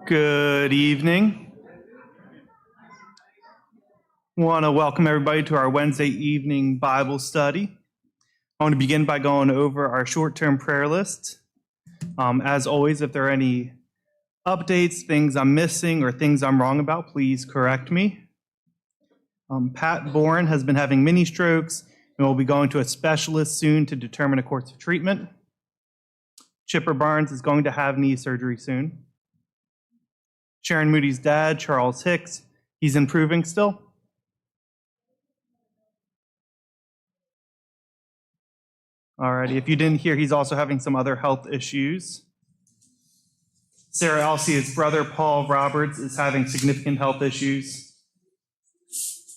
Good evening. I want to welcome everybody to our Wednesday evening Bible study. I want to begin by going over our short-term prayer list. As always, if there are any updates, things I'm missing, or things I'm wrong about, please correct me. Pat Bourne has been having mini strokes and will be going to a specialist soon to determine a course of treatment. Chipper Barnes is going to have knee surgery soon. Sharon Moody's dad, Charles Hicks, he's improving still. Alrighty, if you didn't hear, he's also having some other health issues. Sarah Alcia's brother, Paul Roberts, is having significant health issues.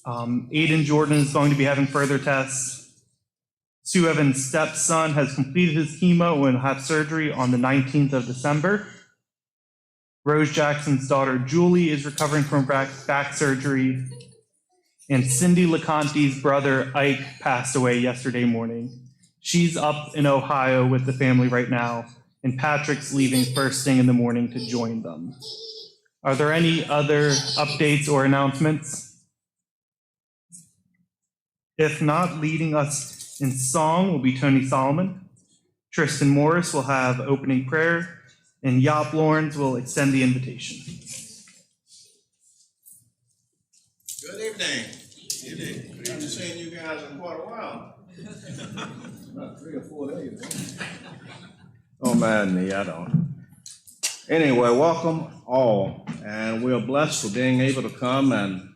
Aiden Jordan is going to be having further tests. Sue Evans' stepson has completed his chemo and will have surgery on the 19th of December. Rose Jackson's daughter, Julie, is recovering from back surgery. And Cindy LeConte's brother, Ike, passed away yesterday morning. She's up in Ohio with the family right now, and Patrick's leaving first thing in the morning to join them. Are there any other updates or announcements? If not, leading us in song will be Tony Solomon. Tristan Morris will have opening prayer, and Yop Lawrence will extend the invitation. Good evening. Good evening. Good to seeing you guys in quite a while. About 3 or 4 days. Oh man, me, I don't. Anyway, welcome all, and we are blessed for being able to come and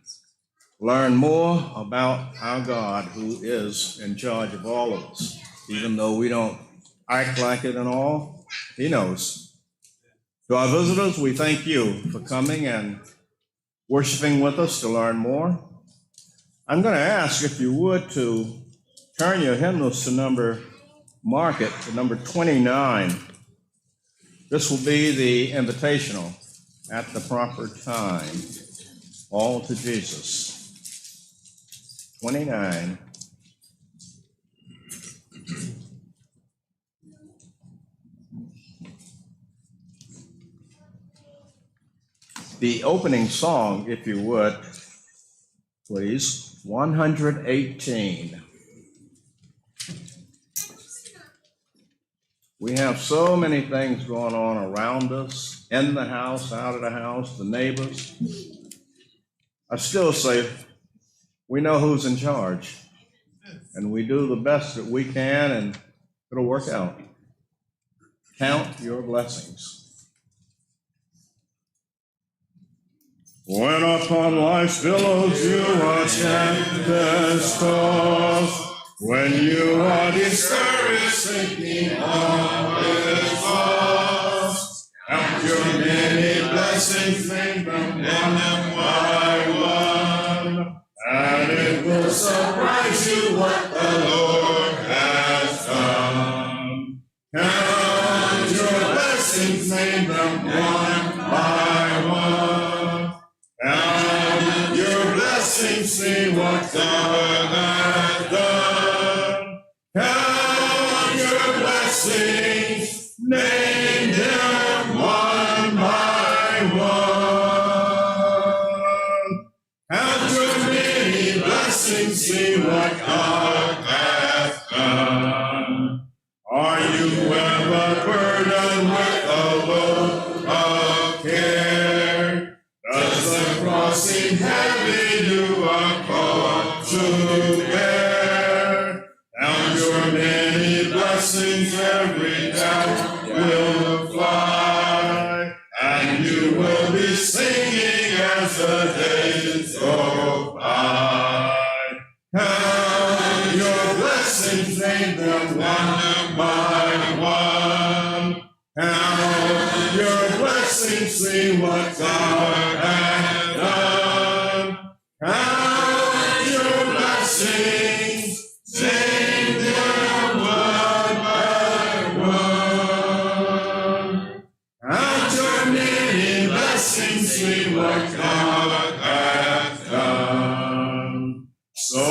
learn more about our God who is in charge of all of us. Even though we don't act like it and all, He knows. To our visitors, we thank you for coming and worshiping with us to learn more. I'm going to ask if you would to turn your hymnals to number 29. This will be the invitational at the proper time. All to Jesus. 29. The opening song, if you would, please, 118. We have so many things going on around us, in the house, out of the house, the neighbors. I still say we know who's in charge, and we do the best that we can, and it'll work out. Count your blessings. When upon life's billows you are tempest tossed, when you are discouraged, thinking all is lost, count your many blessings, name them one by one, and it will surprise you what the Lord has done. Count your blessings, name them one by one. Count your blessings, see what God has done. Count your blessings, name them one by one. Count your many blessings, see what God has done. Are you ever burdened with a load of care? Does the cross seem heavy you are called to bear? Count your many blessings, every doubt will fly, and you will be singing as the days go by. Count your blessings, name them one by one. Count your blessings, see what God has done. Count your blessings, name them one by one. Count your many blessings, see what God has done. So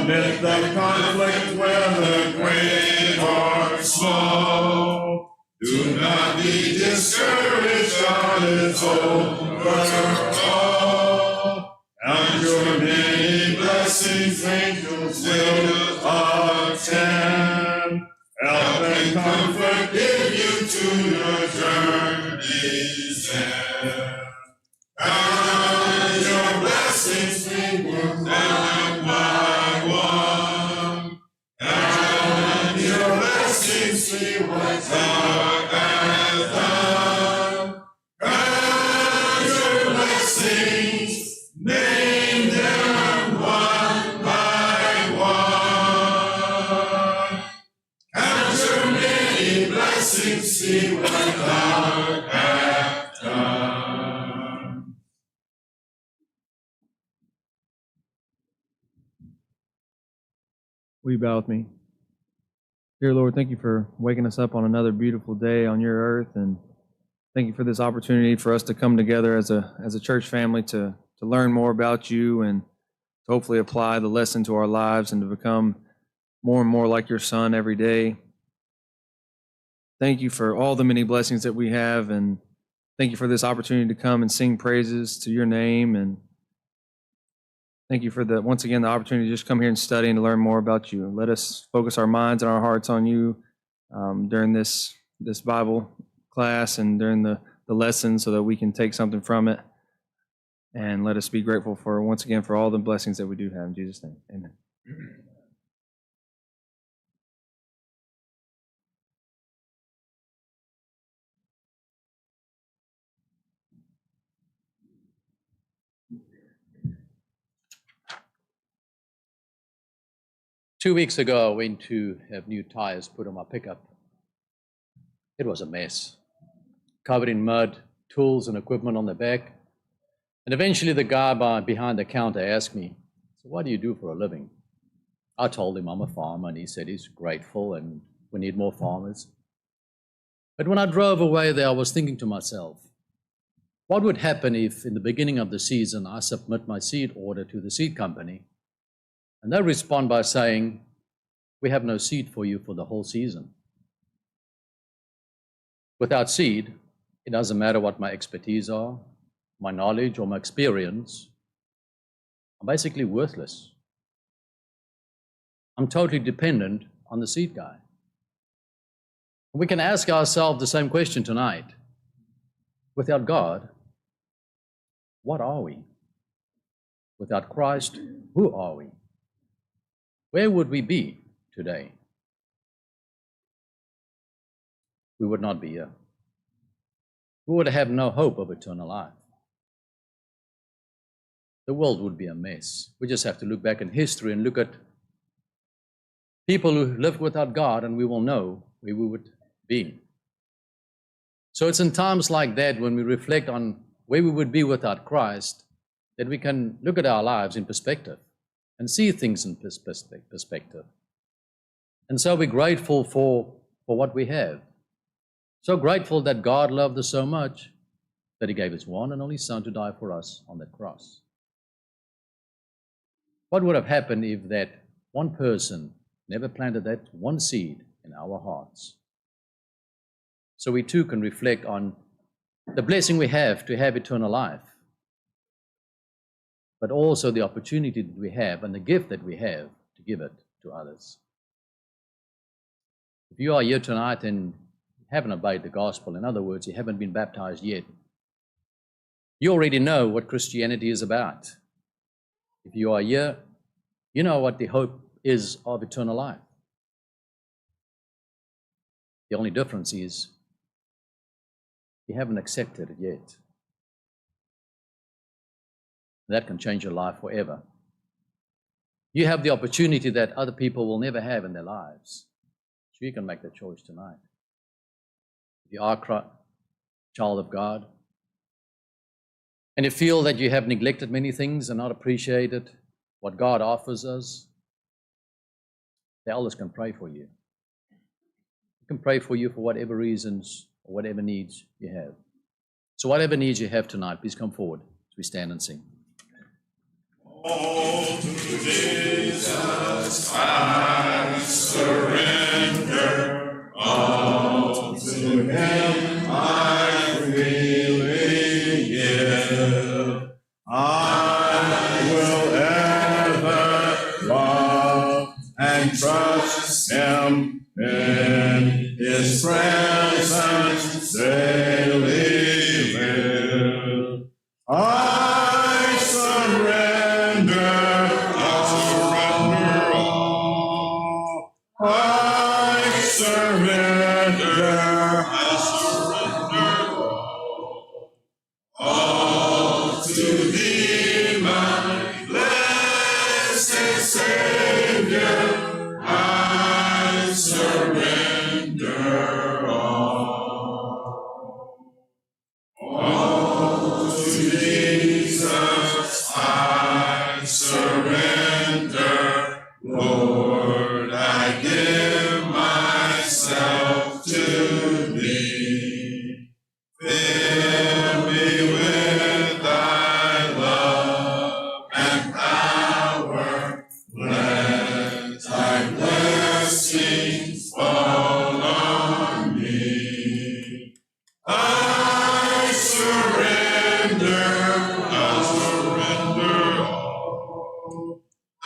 amid the conflict, whether great or small, do not be discouraged, God is over all. And your many blessings angels will attend. Help and comfort give you to your journey's end. And your blessings they will one by one. And your blessings see what God has done. And your blessings name them one by one. And your many blessings see what God hath done. Will you bow with me? Dear Lord, thank you for waking us up on another beautiful day on your earth, and thank you for this opportunity for us to come together as a church family to learn more about you and to hopefully apply the lesson to our lives and to become more and more like your Son every day. Thank you for all the many blessings that we have, and thank you for this opportunity to come and sing praises to your name, and thank you for once again, the opportunity to just come here and study and to learn more about you. Let us focus our minds and our hearts on you during this Bible class and during the lesson so that we can take something from it. And let us be grateful for, once again, for all the blessings that we do have. In Jesus' name, amen. 2 weeks ago, I went to have new tires put on my pickup. It was a mess, covered in mud, tools and equipment on the back. And eventually the guy behind the counter asked me, "So what do you do for a living?" I told him I'm a farmer, and he said he's grateful and we need more farmers. But when I drove away there, I was thinking to myself, what would happen if in the beginning of the season I submit my seed order to the seed company and they respond by saying, "We have no seed for you for the whole season." Without seed, it doesn't matter what my expertise are, my knowledge or my experience. I'm basically worthless. I'm totally dependent on the seed guy. We can ask ourselves the same question tonight. Without God, what are we? Without Christ, who are we? Where would we be today? We would not be here. We would have no hope of eternal life. The world would be a mess. We just have to look back in history and look at people who lived without God, and we will know where we would be. So it's in times like that, when we reflect on where we would be without Christ, that we can look at our lives in perspective and see things in perspective. And so we're grateful for what we have. So grateful that God loved us so much that he gave his one and only Son to die for us on that cross. What would have happened if that one person never planted that one seed in our hearts? So we too can reflect on the blessing we have to have eternal life, but also the opportunity that we have and the gift that we have to give it to others. If you are here tonight and haven't obeyed the gospel, in other words, you haven't been baptized yet, you already know what Christianity is about. If you are here, you know what the hope is of eternal life. The only difference is you haven't accepted it yet. That can change your life forever. You have the opportunity that other people will never have in their lives. So you can make that choice tonight. If you are a child of God, and you feel that you have neglected many things and not appreciated what God offers us, the elders can pray for you. They can pray for you for whatever reasons or whatever needs you have. So whatever needs you have tonight, please come forward as we stand and sing. All to Jesus I surrender, all to him I freely and trust him in his presence daily live. I surrender all. I surrender all to thee, my blessed Savior. I surrender all to Jesus. I surrender, Lord. I give myself to thee. Fill me with thy love and power. Let thy blessings fall on me. I surrender all.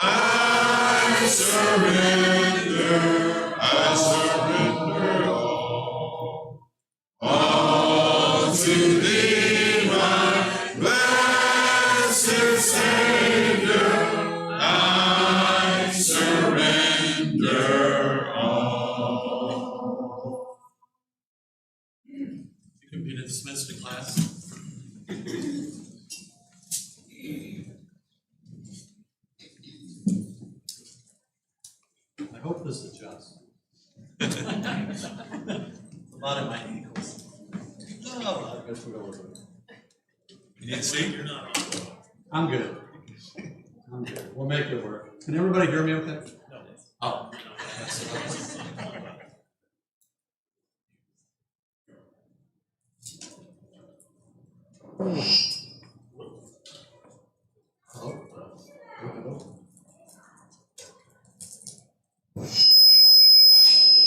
I surrender all to thee, my blessed Savior. I surrender all. You can be dismissed to class. I hope this adjusts. It's a lot of my ankles. Oh, I guess we'll go with it. You need to see? You're not on. I'm good. I'm good. We'll make it work. Can everybody hear me okay? No. Oh.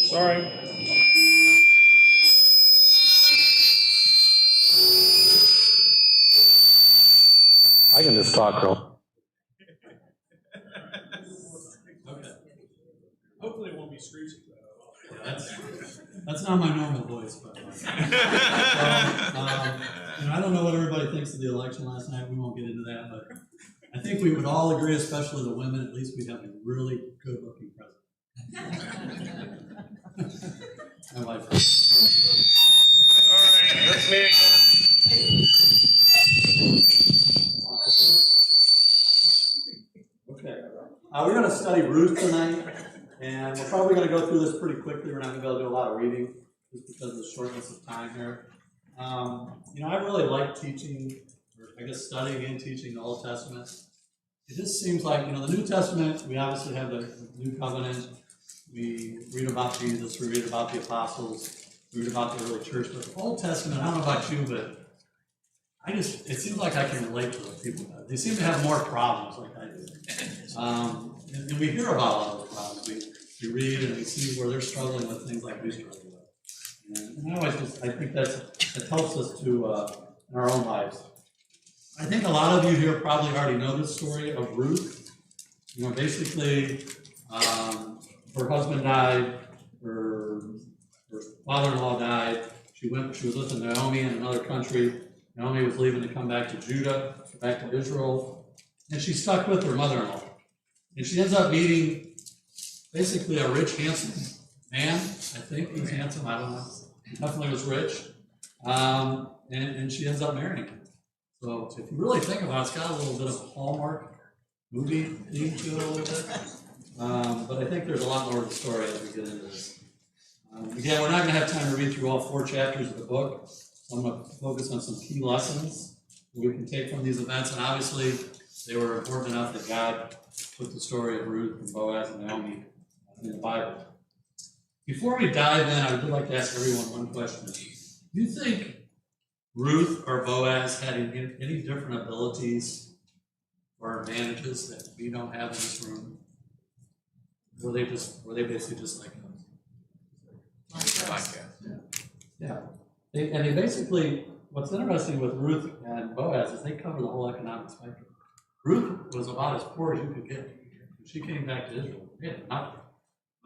Sorry. I can just talk real. Okay. Hopefully it won't be screeching. That's not my normal voice, but I don't know what everybody thinks of the election last night. We won't get into that, but I think we would all agree, especially the women, at least we have a really good-looking president. My wife. All right, that's me again. Okay. We're going to study Ruth tonight, and we're probably going to go through this pretty quickly. We're not going to be able to do a lot of reading just because of the shortness of time here. I really like teaching, or I guess studying and teaching the Old Testament. It just seems like, the New Testament, we obviously have the New Covenant. We read about Jesus, we read about the apostles, we read about the early church. But the Old Testament, I don't know about you, but it seems like I can relate to those people. They seem to have more problems like I do. And we hear about a lot of those problems. We read and we see where they're struggling with things like we struggle with. And I think that helps us to in our own lives. I think a lot of you here probably already know the story of Ruth. Basically, her husband died, her father-in-law died. She was with Naomi in another country. Naomi was leaving to come back to Judah, back to Israel, and she stuck with her mother-in-law. And she ends up meeting basically a rich, handsome man. I think he was handsome, I don't know. He definitely was rich. And she ends up marrying him. So if you really think about it, it's got a little bit of a Hallmark movie theme to it a little bit. But I think there's a lot more to the story as we get into this. Again, we're not going to have time to read through all 4 chapters of the book. So I'm going to focus on some key lessons that we can take from these events. And obviously, they were important enough that God put the story of Ruth and Boaz and Naomi in the Bible. Before we dive in, I would like to ask everyone one question. Do you think Ruth or Boaz had any different abilities or advantages that we don't have in this room? Were they basically just like us? Yeah. They basically, what's interesting with Ruth and Boaz is they cover the whole economic spectrum. Ruth was about as poor as you could get. When she came back to Israel, they had nothing.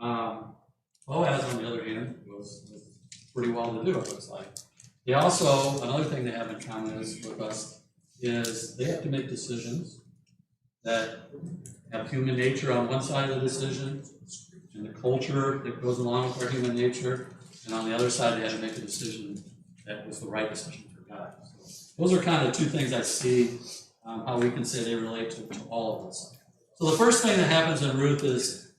Boaz, on the other hand, was pretty well to do, it looks like. They also, another thing they have in common with us is they have to make decisions that have human nature on one side of the decision and the culture that goes along with our human nature, and on the other side they had to make a decision that was the right decision for God. So those are kind of the two things I see how we can say they relate to all of us. So the first thing that happens in Ruth is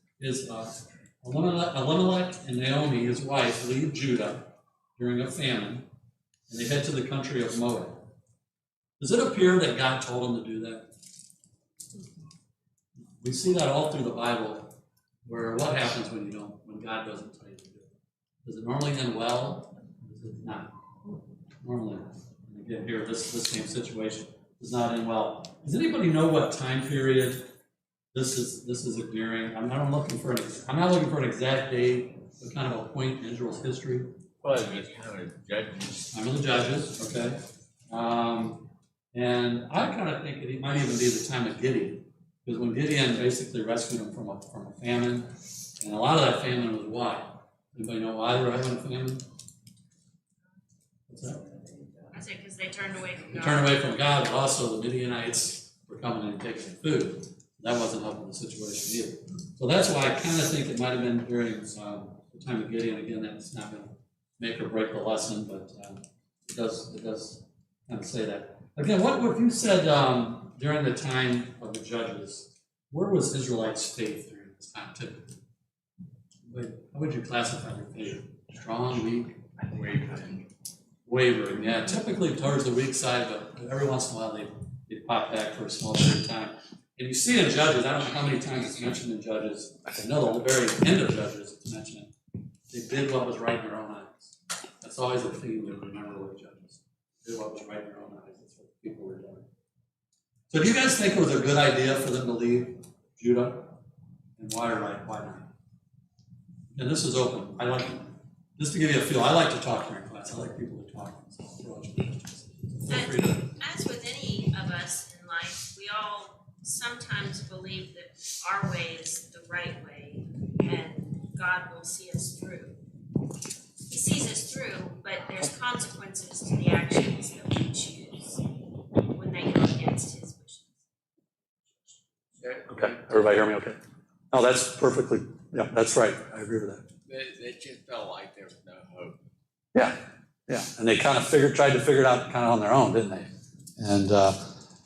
Elimelech and Naomi, his wife, leave Judah during a famine, and they head to the country of Moab. Does it appear that God told them to do that? We see that all through the Bible, where what happens when God doesn't tell you to do it? Does it normally end well? Or does it not? Normally, and again here, this same situation does not end well. Does anybody know what time period this is during? I'm not looking for an exact date, but kind of a point in Israel's history. Well, it's kind of Judges. I'm in the Judges, okay. And I kind of think it might even be the time of Gideon, because when Gideon basically rescued him from a famine, and a lot of that famine was why? Anybody know why they were having a famine? What's that? I say because they turned away from God. They turned away from God, but also the Midianites were coming in and taking food. That wasn't helping the situation either. So that's why I kind of think it might have been during the time of Gideon. Again, that's not going to make or break the lesson, but it does kind of say that. Again, what if you said during the time of the Judges, where was Israelites' faith during this time typically? How would you classify their faith? Strong, weak? Wavering, yeah. Typically towards the weak side, but every once in a while they pop back for a small period of time. And you see in Judges, I don't know how many times it's mentioned in Judges. I know the very end of Judges it's mentioned. They did what was right in their own eyes. That's always a theme to remember with Judges. They did what was right in their own eyes. That's what people were doing. So do you guys think it was a good idea for them to leave Judah? And why not? And this is open. Just to give you a feel, I like to talk during class. I like people to talk. So As with any of us in life, we all sometimes believe that our way is the right way and God will see us through. He sees us through, but there's consequences to the actions that we choose when they go against his wishes. Okay, everybody hear me okay? Oh, that's perfectly, yeah, that's right. I agree with that. They just felt like there was no hope. Yeah, and they kind of tried to figure it out kind of on their own, didn't they? And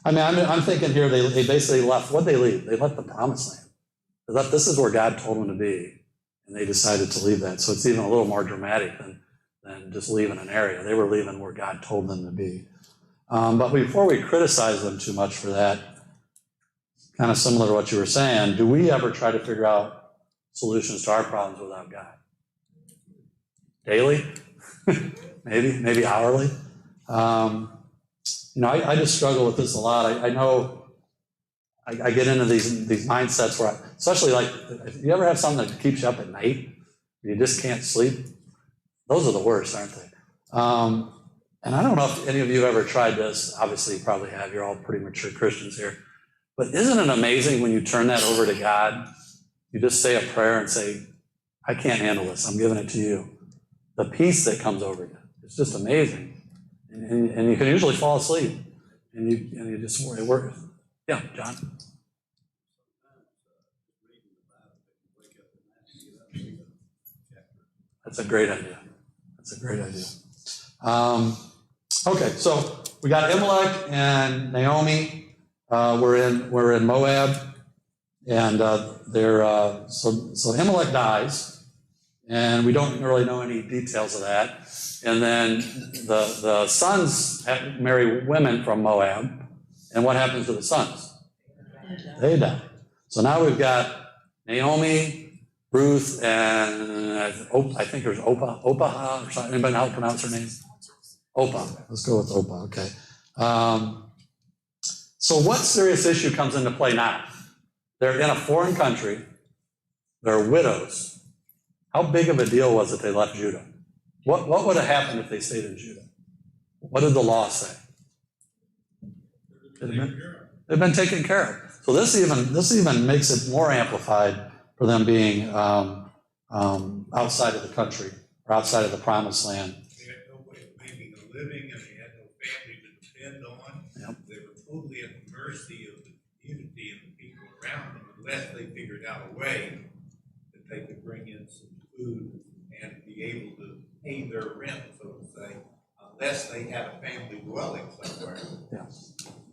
I'm thinking here they basically left. What'd they leave? They left the promised land. They left. This is where God told them to be, and they decided to leave that. So it's even a little more dramatic than just leaving an area. They were leaving where God told them to be. But before we criticize them too much for that, kind of similar to what you were saying, do we ever try to figure out solutions to our problems without God? Daily? maybe hourly? I just struggle with this a lot. I know I get into these mindsets where, especially like, if you ever have something that keeps you up at night, you just can't sleep, those are the worst, aren't they? And I don't know if any of you have ever tried this. Obviously, you probably have. You're all pretty mature Christians here. But isn't it amazing when you turn that over to God? You just say a prayer and say, I can't handle this. I'm giving it to you. The peace that comes over you. It's just amazing. And you can usually fall asleep. And you just work. Yeah, John? That's a great idea. Okay, so we got Elimelech and Naomi. We're in Moab, and so Elimelech dies, and we don't really know any details of that. And then the sons marry women from Moab, and what happens to the sons? They die. So now we've got Naomi, Ruth, and I think there's Opah or something. Anybody know how to pronounce her name? Opah. Let's go with Opah. Okay. So what serious issue comes into play now? They're in a foreign country. They're widows. How big of a deal was it they left Judah? What would have happened if they stayed in Judah? What did the law say? They've been taken care of. So this even makes it more amplified for them being outside of the country or outside of the promised land. They had no way of making a living, and they had no family to depend on. Yep. They were totally at the mercy of the community and the people around them, unless they figured out a way that they could bring in some food and be able to pay their rent, so to say, unless they had a family dwelling somewhere. Yeah,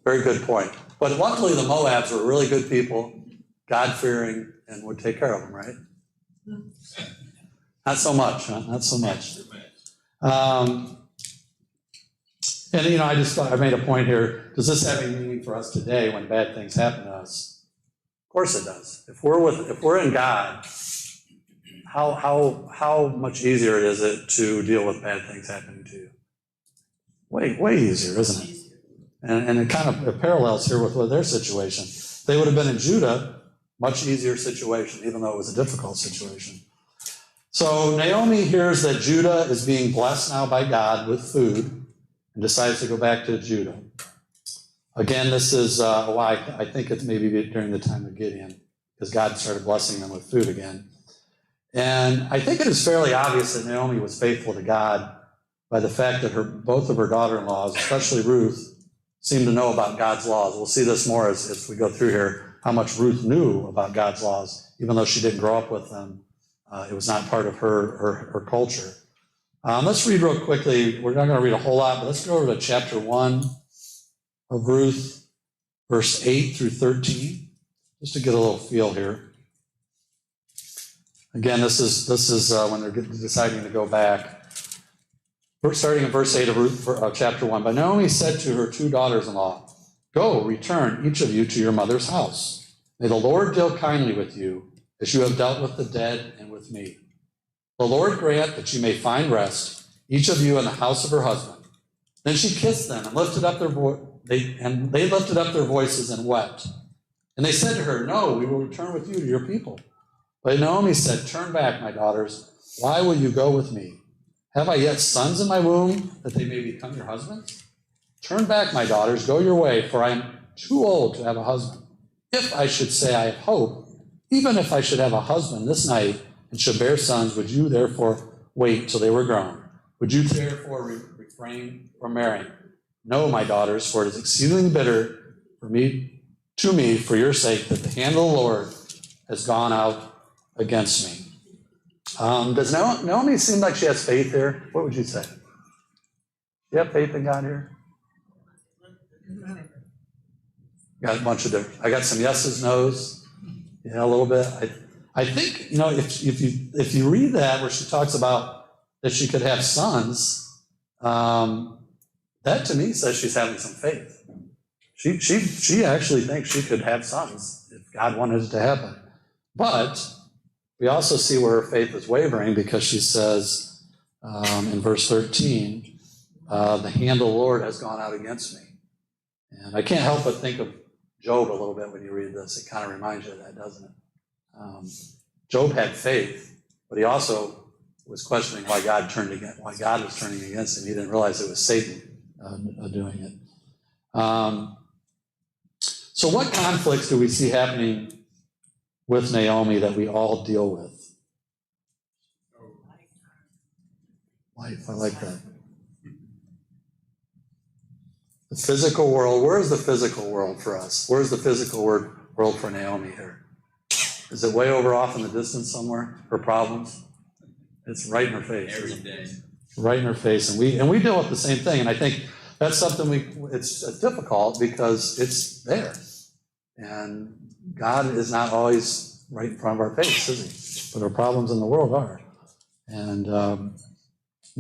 very good point. But luckily, the Moabs were really good people, God-fearing, and would take care of them, right? Not so much, huh? Not so much. And you know, I just thought I made a point here. Does this have any meaning for us today when bad things happen to us? Of course it does. If we're in God, how much easier is it to deal with bad things happening to you? Way easier, isn't it? And it kind of parallels here with their situation. They would have been in Judah, much easier situation, even though it was a difficult situation. So Naomi hears that Judah is being blessed now by God with food and decides to go back to Judah. Again, this is why I think it's maybe during the time of Gideon, because God started blessing them with food again. And I think it is fairly obvious that Naomi was faithful to God by the fact that both of her daughter-in-laws, especially Ruth, seemed to know about God's laws. We'll see this more as we go through here, how much Ruth knew about God's laws, even though she didn't grow up with them. It was not part of her culture. Let's read real quickly. We're not going to read a whole lot, but let's go over to chapter 1 of Ruth, verse 8 through 13, just to get a little feel here. Again, this is when they're deciding to go back. We're starting in verse 8 of Ruth, chapter 1. But Naomi said to her two daughters-in-law, "Go, return, each of you, to your mother's house. May the Lord deal kindly with you, as you have dealt with the dead and with me. The Lord grant that you may find rest, each of you in the house of her husband." Then she kissed them and lifted up they lifted up their voices and wept. And they said to her, "No, we will return with you to your people." But Naomi said, "Turn back, my daughters. Why will you go with me? Have I yet sons in my womb, that they may become your husbands? Turn back, my daughters, go your way, for I am too old to have a husband. If I should say I have hope, even if I should have a husband this night and should bear sons, would you therefore wait till they were grown? Would you therefore refrain from marrying? No, my daughters, for it is exceedingly bitter to me for your sake that the hand of the Lord has gone out against me." Does Naomi seem like she has faith here? What would you say? You have faith in God here? Got a bunch of different. I got some yeses, nos. Yeah, a little bit. I think, you know, if you read that where she talks about that she could have sons, that to me says she's having some faith. She actually thinks she could have sons if God wanted it to happen. But we also see where her faith is wavering, because she says in verse 13, the hand of the Lord has gone out against me. And I can't help but think of Job a little bit when you read this. It kind of reminds you of that, doesn't it? Job had faith, but he also was questioning why God was turning against him. He didn't realize it was Satan doing it. So what conflicts do we see happening with Naomi that we all deal with? Life, I like that. The physical world, where is the physical world for us? Where's the physical world for Naomi here? Is it way over off in the distance somewhere, her problems? It's right in her face. Every day. Right in her face. And we deal with the same thing. And I think that's something it's difficult because it's there. And God is not always right in front of our face, is he? But our problems in the world are. And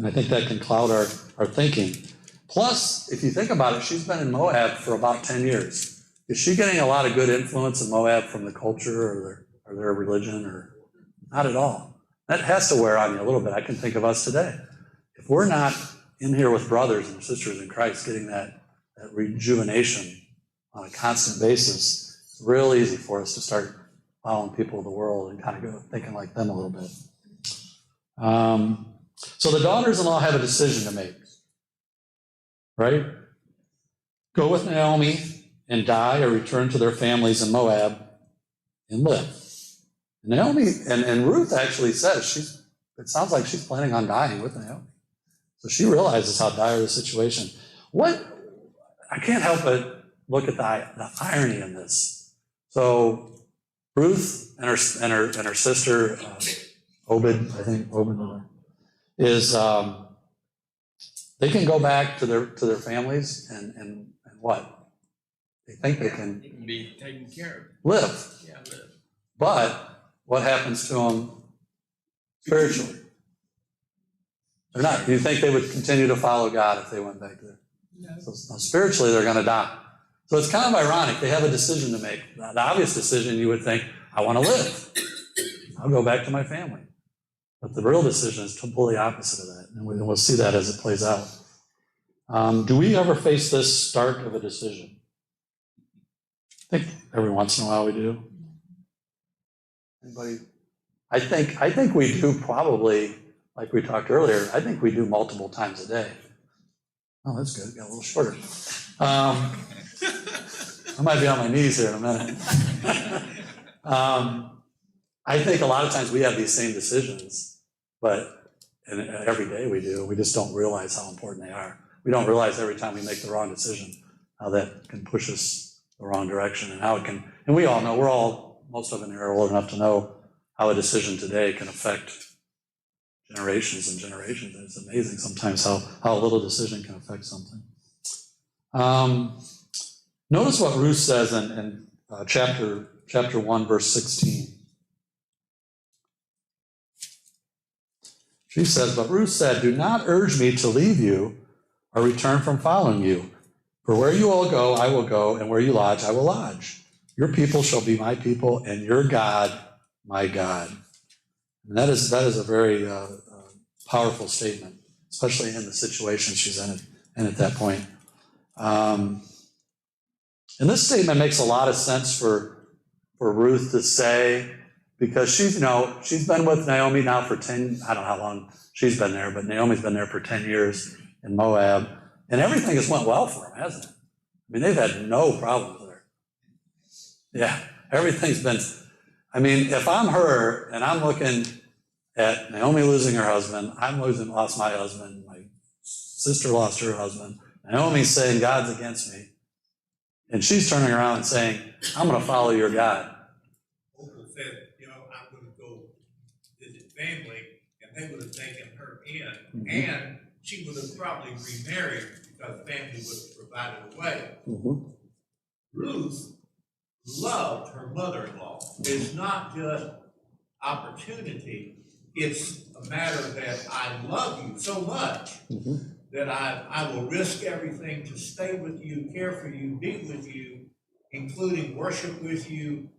I think that can cloud our thinking. Plus, if you think about it, she's been in Moab for about 10 years. Is she getting a lot of good influence in Moab from the culture or their religion? Or not at all. That has to wear on you a little bit. I can think of us today. If we're not in here with brothers and sisters in Christ getting that rejuvenation on a constant basis, it's real easy for us to start following people of the world and kind of go thinking like them a little bit. So the daughters-in-law have a decision to make, right? Go with Naomi and die, or return to their families in Moab and live. Naomi, and Ruth actually says it sounds like she's planning on dying with Naomi. So she realizes how dire the situation. I can't help but look at the irony in this. So Ruth and her sister, Obed, I think Obed is, they can go back to their families and what? They think they can be taken care of. live. Yeah, live. But what happens to them spiritually? They're not. Do you think they would continue to follow God if they went back there? No. So spiritually, they're going to die. So it's kind of ironic. They have a decision to make. The obvious decision, you would think, I want to live. I'll go back to my family. But the real decision is completely opposite of that. And we'll see that as it plays out. Do we ever face this start of a decision? I think every once in a while we do. Anybody? I think we do probably, like we talked earlier, I think we do multiple times a day. Oh, that's good. Got a little shorter. I might be on my knees here in a minute. I think a lot of times we have these same decisions, but every day we do. We just don't realize how important they are. We don't realize every time we make the wrong decision how that can push us the wrong direction and how it can. And we all know, most of us are old enough to know how a decision today can affect generations and generations. And it's amazing sometimes how a little decision can affect something. Notice what Ruth says in chapter 1, verse 16. She says, but Ruth said, do not urge me to leave you or return from following you. For where you all go, I will go, and where you lodge, I will lodge. Your people shall be my people, and your God, my God. And that is a very powerful statement, especially in the situation she's in at that point. And this statement makes a lot of sense for Ruth to say, because she's been with Naomi now for 10, I don't know how long she's been there, but Naomi's been there for 10 years in Moab, and everything has went well for them, hasn't it? I mean, they've had no problems with her. Yeah, everything's been, if I'm her and I'm looking at Naomi losing her husband, lost my husband, my sister lost her husband, Naomi's saying God's against me, and she's turning around and saying, I'm going to follow your God. Oprah said, I'm going to go visit family, and they would have taken her in, and she would have probably remarried because family would have provided a way. Ruth loved her mother-in-law. It's not just opportunity, it's a matter that I love you so much that I will risk everything to stay with you, care for you, be with you, including worship with you.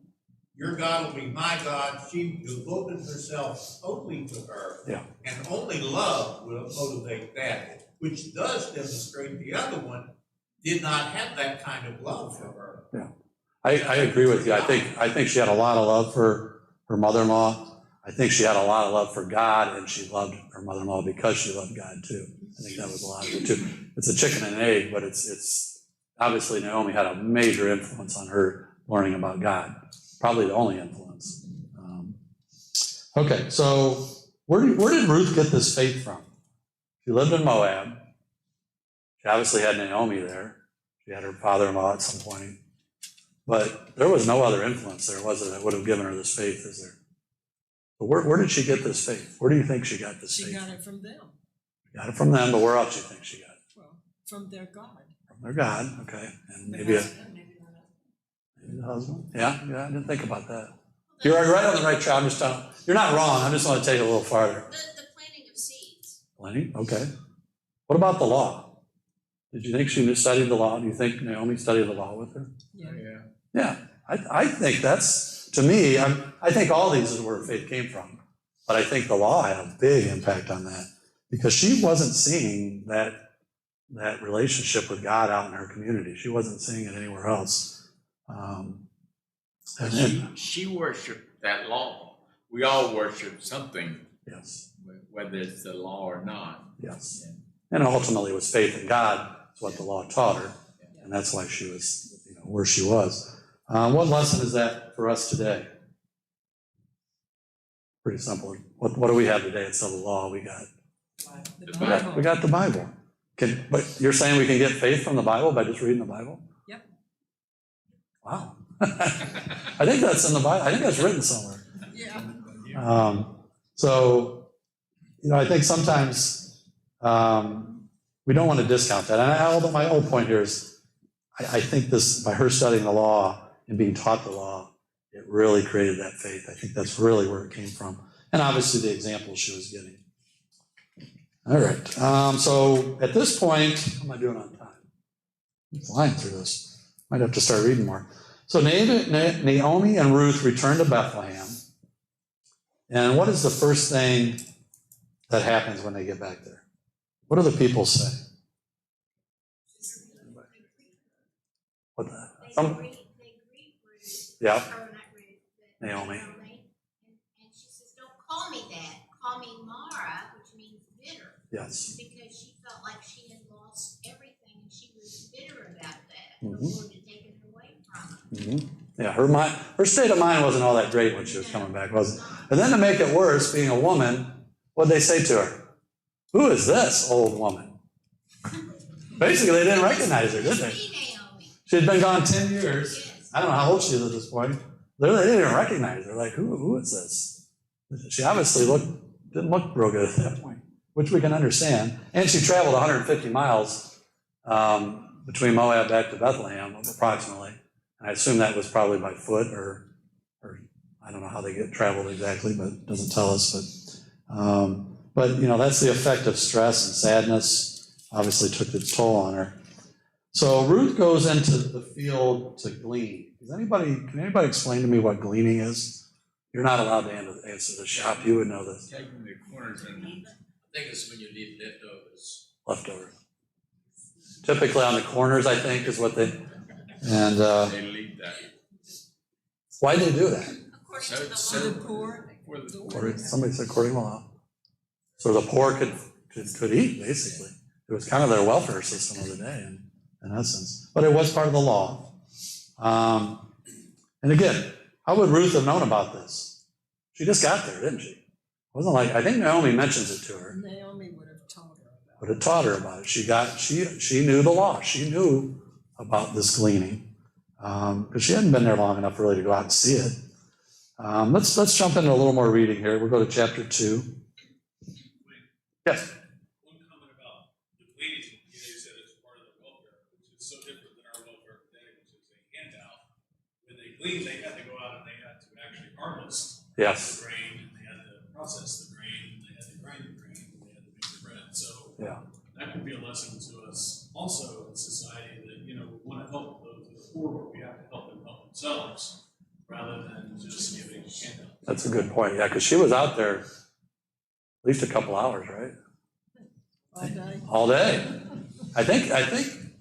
Your God will be my God. She devoted herself totally to her. Yeah. And only love will motivate that, which does demonstrate the other one did not have that kind of love for her. Yeah. I agree with you. I think she had a lot of love for her mother-in-law. I think she had a lot of love for God, and she loved her mother-in-law because she loved God too. I think that was a lot of it too. It's a chicken and egg, but it's obviously Naomi had a major influence on her learning about God. Probably the only influence. Okay, so where did Ruth get this faith from? She lived in Moab. She obviously had Naomi there. She had her father-in-law at some point. But there was no other influence there, was there, that would have given her this faith, is there? But where did she get this faith? Where do you think she got this faith? She got it from them. Got it from them, but where else do you think she got it? Well, from their God. From their God, okay. And maybe the husband? Yeah, I didn't think about that. You're right on the right track. I'm just telling you. You're not wrong. I just want to take it a little farther. The planting of seeds. Planting? Okay. What about the law? Did you think she studied the law? Do you think Naomi studied the law with her? Yeah. Yeah. I think that's, to me, I think all these is where faith came from. But I think the law had a big impact on that because she wasn't seeing that relationship with God out in her community. She wasn't seeing it anywhere else. She worshiped that law. We all worship something, Yes. whether it's the law or not. Yes. And ultimately it was faith in God. That's what the law taught her. And that's why she was, where she was. What lesson is that for us today? Pretty simple. What do we have today instead of the law? We got the Bible. But you're saying we can get faith from the Bible by just reading the Bible? Yep. Wow. I think that's in the Bible. I think that's written somewhere. Yeah. So, I think sometimes we don't want to discount that. And although my whole point here is, I think this, by her studying the law and being taught the law, it really created that faith. I think that's really where it came from. And obviously the examples she was getting. All right. So at this point, how am I doing on time? I'm flying through this. Might have to start reading more. So Naomi and Ruth returned to Bethlehem. And what is the first thing that happens when they get back there? What do the people say? What the? They greet Ruth. Yeah. Or not Ruth, but Naomi. And she says, don't call me that. Call me Mara, which means bitter. Yes. Because she felt like she had lost everything and she was bitter about that. Mhm. The Lord had taken her away from her. Mm-hmm. Yeah, her state of mind wasn't all that great when she was coming back, was it? And then to make it worse, being a woman, what'd they say to her? Who is this old woman? Basically, they didn't recognize her, did they? Naomi. She had been gone 10 years. Yes. I don't know how old she is at this point. They didn't even recognize her. Like, who is this? She obviously didn't look real good at that point, which we can understand. And she traveled 150 miles between Moab back to Bethlehem, approximately. And I assume that was probably by foot or I don't know how they get traveled exactly, but it doesn't tell us. But that's the effect of stress and sadness. Obviously took its toll on her. So Ruth goes into the field to glean. Can anybody explain to me what gleaning is? You're not allowed to answer the shop. You would know this. Taking the corners and. I think it's when you leave leftovers. Leftover. Typically on the corners, I think, is what they. And They leave that. why'd they do that? According to the So- law. The poor. Somebody said according to law. So the poor could eat, basically. It was kind of their welfare system of the day, in essence. But it was part of the law. And again, how would Ruth have known about this? She just got there, didn't she? It wasn't like, I think Naomi mentions it to her. Naomi would have taught her about Would have taught her about it. She knew the law. She knew about this gleaning. Because she hadn't been there long enough really to go out and see it. Let's jump into a little more reading here. We'll go to chapter 2. Yes. One comment about the gleaning, you said it's part of the welfare, which is so different than our welfare today, which is a handout. When they gleaned, they had to go out and they had to actually harvest Yes. the grain, and they had to process the grain, and they had to grind the grain, and they had to make the bread. So Yeah. that could be a lesson to us also in society that, we want to help those that are poor, but we have to help them help themselves rather than just giving a handout. That's a good point. Yeah, because she was out there at least a couple hours, right? all day. All day. I think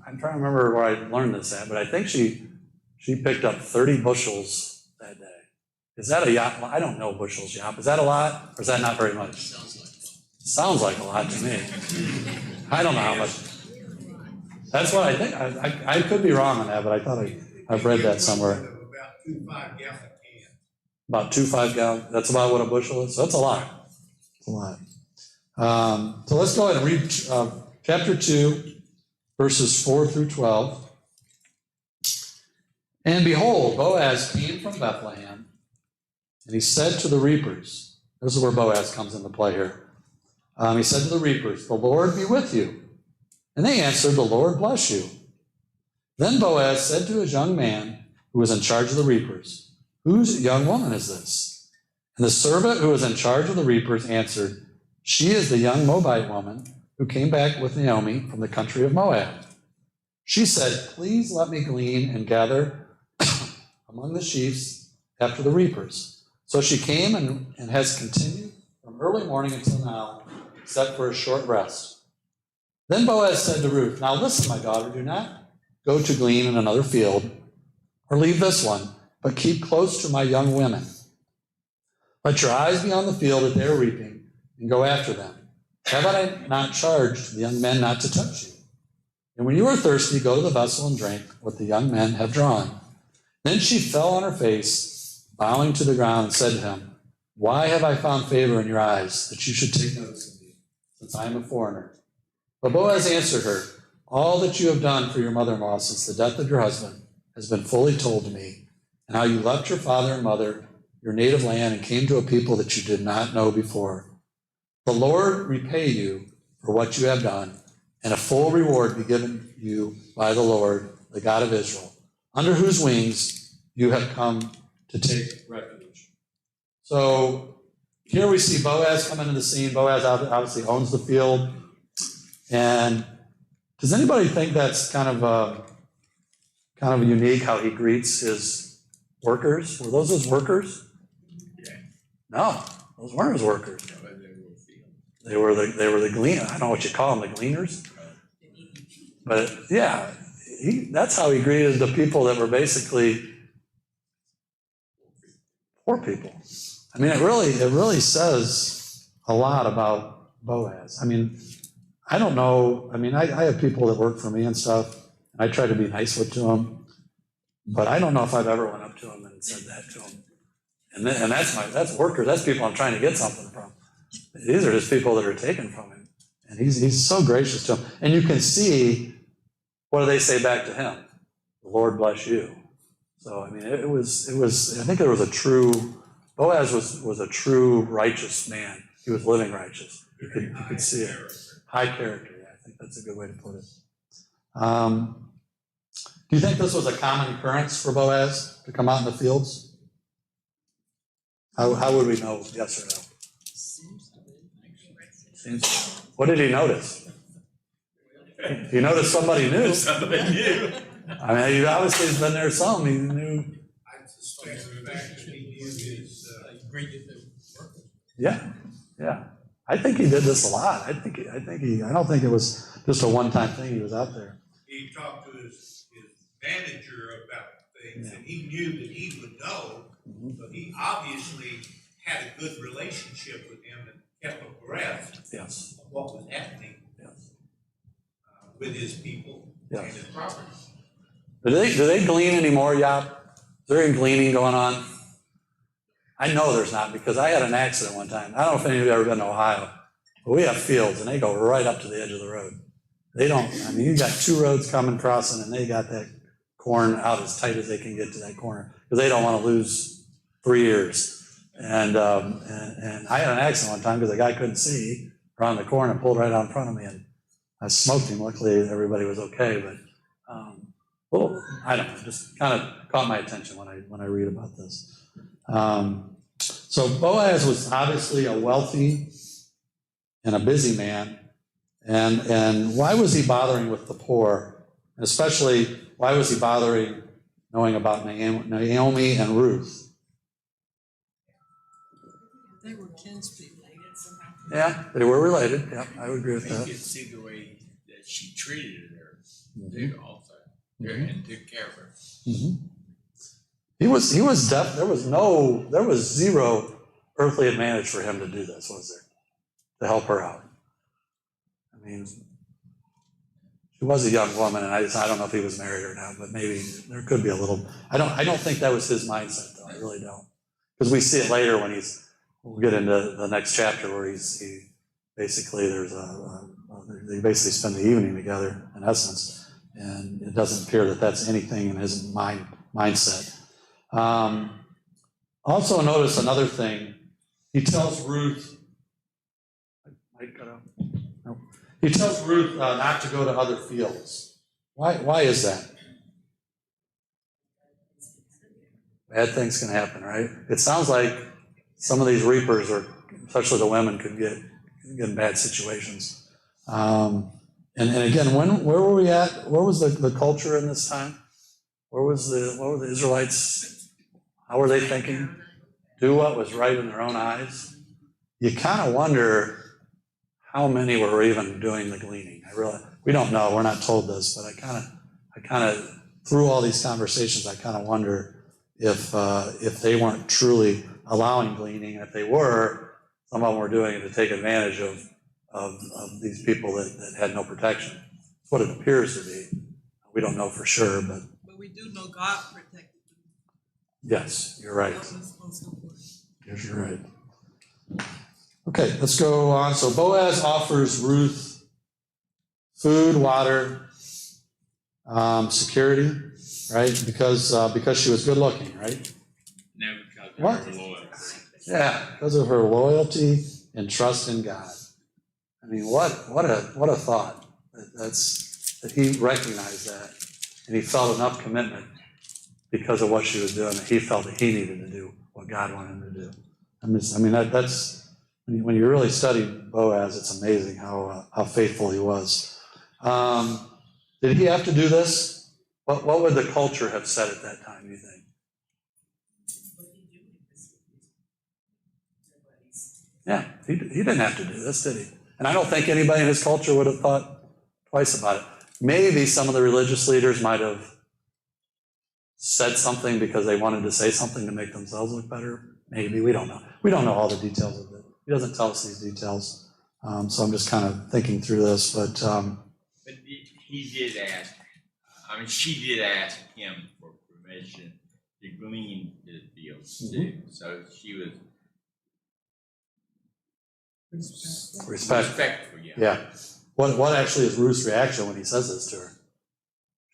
I'm trying to remember where I learned this at, but I think she picked up 30 bushels that day. Is that a yacht? Well, I don't know bushels, Yop. Is that a lot, or is that not very much? Sounds like a lot to me. I don't know how much. That's what I think. I could be wrong on that, but I thought I've read that somewhere. About 2 5-gallon cans. About 2 5-gallon. That's about what a bushel is. So that's a lot. It's a lot. So let's go ahead and read chapter 2, verses 4 through 12. And behold, Boaz came from Bethlehem, and he said to the reapers, this is where Boaz comes into play here. He said to the reapers, the Lord be with you. And they answered, the Lord bless you. Then Boaz said to his young man who was in charge of the reapers, whose young woman is this? And the servant who was in charge of the reapers answered, she is the young Moabite woman who came back with Naomi from the country of Moab. She said, please let me glean and gather among the sheaves after the reapers. So she came and has continued from early morning until now, except for a short rest. Then Boaz said to Ruth, now listen, my daughter, do not go to glean in another field or leave this one, but keep close to my young women. Let your eyes be on the field that they are reaping and go after them. Have I not charged the young men not to touch you? And when you are thirsty, go to the vessel and drink what the young men have drawn. Then she fell on her face, bowing to the ground, and said to him, Why have I found favor in your eyes that you should take notice of me, since I am a foreigner? But Boaz answered her, all that you have done for your mother-in-law since the death of your husband has been fully told to me, and how you left your father and mother, your native land, and came to a people that you did not know before. The Lord repay you for what you have done, and a full reward be given you by the Lord, the God of Israel, under whose wings you have come to take refuge. So here we see Boaz come into the scene. Boaz obviously owns the field. And does anybody think that's kind of unique how he greets his workers? Were those his workers? No, those weren't his workers. They were the gleaners. I don't know what you call them, the gleaners. But yeah, that's how he greeted the people that were basically poor people. I mean, it really says a lot about Boaz. I mean, I don't know. I mean, I have people that work for me and stuff, and I try to be nice to them, but I don't know if I've ever went up to them and said that to them. And that's workers. That's people I'm trying to get something from. These are just people that are taken from him, and he's so gracious to them. And you can see, what do they say back to him? The Lord bless you. So I mean, it was. I think there was a true. Boaz was a true righteous man. He was living righteous. You could see it. High character. Yeah, I think that's a good way to put it. Do you think this was a common occurrence for Boaz to come out in the fields? How would we know? Yes or no? Seems. What did he notice? He noticed somebody new. Somebody new. I mean, he obviously has been there some. He knew. I suspect the fact that he knew his, Yeah. I think he did this a lot. I don't think it was just a one-time thing he was out there. he talked to his manager about things, and he knew that he would know. So he obviously had a good relationship with him and kept abreast Yes. of what was happening with his people and his property. Do they glean anymore, Yap? Is there any gleaning going on? I know there's not, because I had an accident one time. I don't know if any of you have ever been to Ohio, but we have fields and they go right up to the edge of the road. They don't, I mean, you got two roads coming, crossing, and they got that corn out as tight as they can get to that corner, because they don't want to lose 3 years. And I had an accident one time because the guy couldn't see around the corner and pulled right out in front of me, and I smoked him. Luckily, everybody was okay, but I don't know, just kind of caught my attention when I read about this. So Boaz was obviously a wealthy and a busy man, and why was he bothering with the poor? And especially, why was he bothering knowing about Naomi and Ruth? They were kinspeople. Yeah, they were related. Yeah, I would agree with He that. could see the way that she treated her, too, also, and took care of her. Mm-hmm. He was deaf. There was zero earthly advantage for him to do this, was there? To help her out. I mean, she was a young woman, and I don't know if he was married or not, but maybe there could be a little. I don't think that was his mindset, though. I really don't, because we see it later when we'll get into the next chapter where they basically spend the evening together in essence, and it doesn't appear that that's anything in his mindset. Also notice another thing. He tells Ruth, he tells Ruth not to go to other fields. Why is that? Bad things can happen, right? It sounds like some of these reapers, or especially the women, could get in bad situations. And again, where were we at? Where was the culture in this time? What were the Israelites? How were they thinking? Do what was right in their own eyes? You kind of wonder how many were even doing the gleaning. We don't know. We're not told this, but I kind of through all these conversations, I kind of wonder if they weren't truly allowing gleaning. If they were, some of them were doing it to take advantage of these people that had no protection. That's what it appears to be. We don't know for sure, but we do know God protected them. Yes, you're right. That was most important. Yes, you're right. Okay, let's go on. So Boaz offers Ruth food, water, security, right? Because she was good looking, right? No, because of What? her loyalty. Yeah, because of her loyalty and trust in God. I mean, what a thought. That he recognized that, and he felt enough commitment because of what she was doing that he felt that he needed to do what God wanted him to do. That's when you really study Boaz, it's amazing how faithful he was. Did he have to do this? What would the culture have said at that time, you think? Yeah, he didn't have to do this, did he? And I don't think anybody in his culture would have thought twice about it. Maybe some of the religious leaders might have said something because they wanted to say something to make themselves look better. Maybe, we don't know. We don't know all the details of it. He doesn't tell us these details. So I'm just kind of thinking through this, but he did ask, she did ask him for permission to glean his fields too. So she was respectful, yeah. What actually is Ruth's reaction when he says this to her?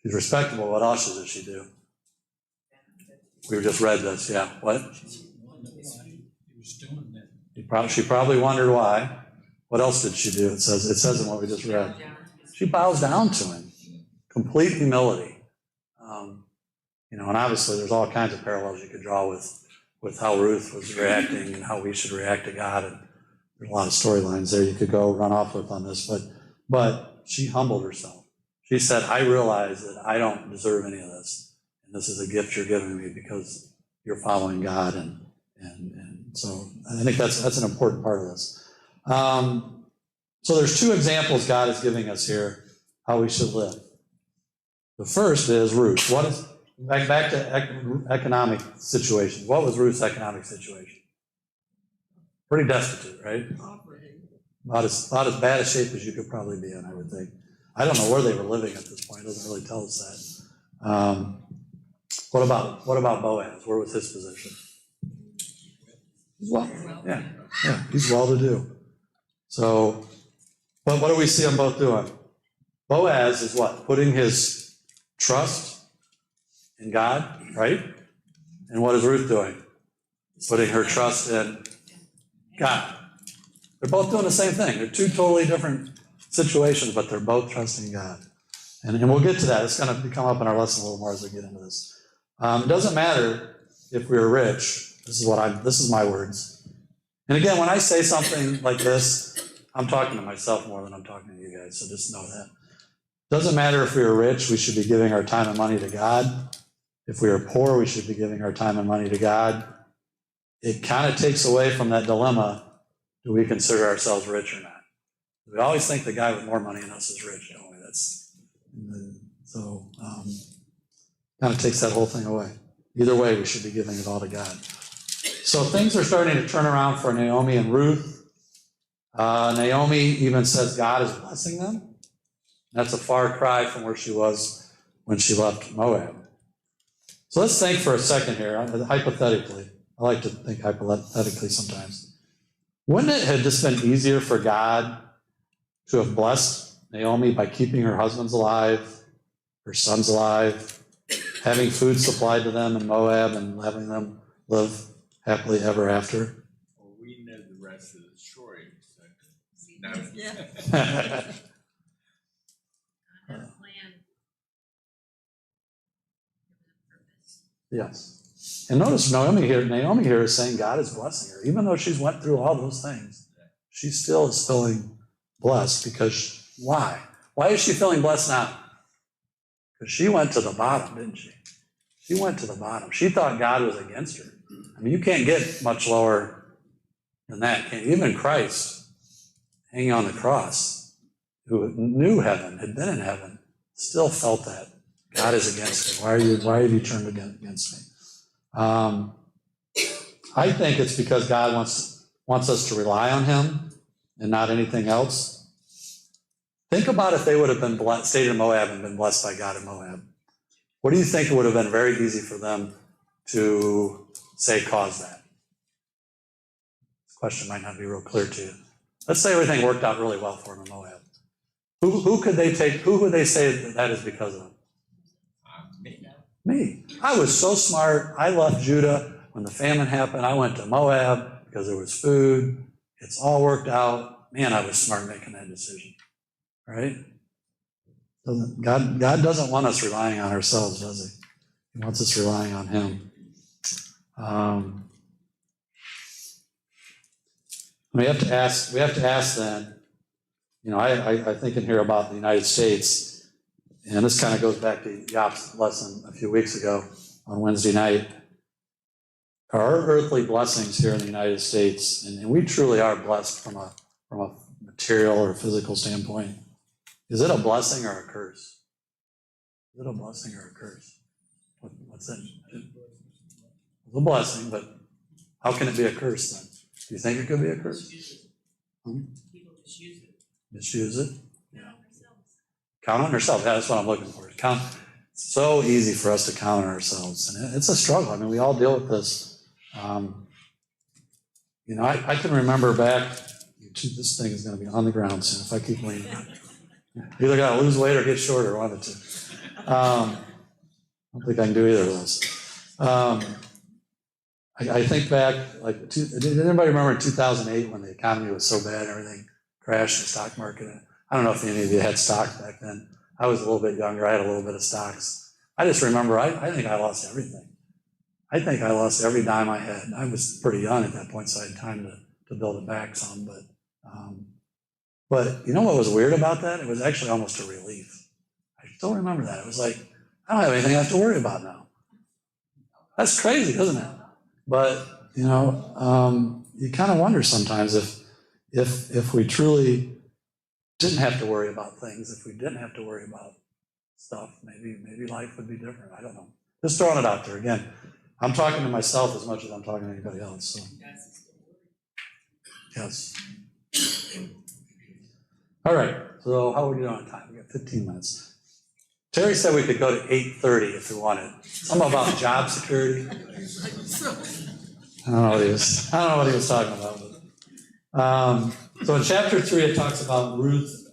She's respectable. What else does she do? We just read this, yeah. What? She probably wondered why. What else did she do? It says in what we just read. She bows down to him. Complete humility. And obviously there's all kinds of parallels you could draw with how Ruth was reacting and how we should react to God. And there's a lot of storylines there you could go run off with on this, but she humbled herself. She said, I realize that I don't deserve any of this. And this is a gift you're giving me because you're following God. And so I think that's an important part of this. So there's two examples God is giving us here, how we should live. The first is Ruth. What is, back to economic situation. What was Ruth's economic situation? Pretty destitute, right? About as bad a shape as you could probably be in, I would think. I don't know where they were living at this point. It doesn't really tell us that. What about Boaz? Where was his position? He's well. Yeah, he's well-to-do. So, but what do we see them both doing? Boaz is what? Putting his trust in God, right? And what is Ruth doing? Putting her trust in God. They're both doing the same thing. They're two totally different situations, but they're both trusting God. And we'll get to that. It's going to come up in our lesson a little more as we get into this. It doesn't matter if we're rich. This is my words. And again, when I say something like this, I'm talking to myself more than I'm talking to you guys, so just know that. Doesn't matter if we are rich, we should be giving our time and money to God. If we are poor, we should be giving our time and money to God. It kind of takes away from that dilemma, do we consider ourselves rich or not? We always think the guy with more money than us is rich, don't we? Kind of takes that whole thing away. Either way, we should be giving it all to God. So things are starting to turn around for Naomi and Ruth. Naomi even says God is blessing them. That's a far cry from where she was when she left Moab. So let's think for a second here, hypothetically. I like to think hypothetically sometimes. Wouldn't it have just been easier for God to have blessed Naomi by keeping her husbands alive, her sons alive, having food supplied to them in Moab, and having them live happily ever after? Well, we know the rest of the story. So no. Yeah. I have a plan. Yes. And notice Naomi here is saying God is blessing her. Even though she's went through all those things, she still is feeling blessed because why? Why is she feeling blessed now? Because she went to the bottom, didn't she? She went to the bottom. She thought God was against her. I mean, you can't get much lower than that, can you? Even Christ, hanging on the cross, who knew heaven, had been in heaven, still felt that God is against me. Why have you turned against me? I think it's because God wants us to rely on him and not anything else. Think about if they would have been stayed in Moab and been blessed by God in Moab. What do you think it would have been very easy for them to say caused that? question might not be real clear to you. Let's say everything worked out really well for them in Moab. Who would they say that is because of them? Me. I was so smart. I left Judah when the famine happened. I went to Moab because there was food. It's all worked out. Man, I was smart making that decision. Right? God doesn't want us relying on ourselves, does he? He wants us relying on him. We have to ask then, I think in here about the United States, and this kind of goes back to Yop's lesson a few weeks ago on Wednesday night. Our earthly blessings here in the United States, and we truly are blessed from a material or physical standpoint. Is it a blessing or a curse? Is it a blessing or a curse? What's that? It's a blessing, but how can it be a curse then? Do you think it could be a curse? People misuse it. Misuse it? Yeah. Count on ourselves. Yeah, that's what I'm looking for. Count. It's so easy for us to count on ourselves, and it's a struggle. I mean, we all deal with this. I can remember back. This thing is going to be on the ground soon if I keep leaning. Either got to lose weight or get shorter. One of the two. I don't think I can do either of those. I think back, did anybody remember in 2008 when the economy was so bad and everything crashed in the stock market? I don't know if any of you had stocks back then. I was a little bit younger. I had a little bit of stocks. I just remember, I think I lost everything. I think I lost every dime I had. I was pretty young at that point, so I had time to build it back some. But you know what was weird about that? It was actually almost a relief. I still remember that. It was like, I don't have anything I have to worry about now. That's crazy, isn't it? But, you kind of wonder sometimes if we truly didn't have to worry about things, if we didn't have to worry about stuff, maybe life would be different. I don't know. Just throwing it out there. Again, I'm talking to myself as much as I'm talking to anybody else. So. Yes. All right. So how are we doing on time? We got 15 minutes. Terry said we could go to 8:30 if we wanted. Something about job security. I don't know what he was talking about. So in chapter 3, it talks about Ruth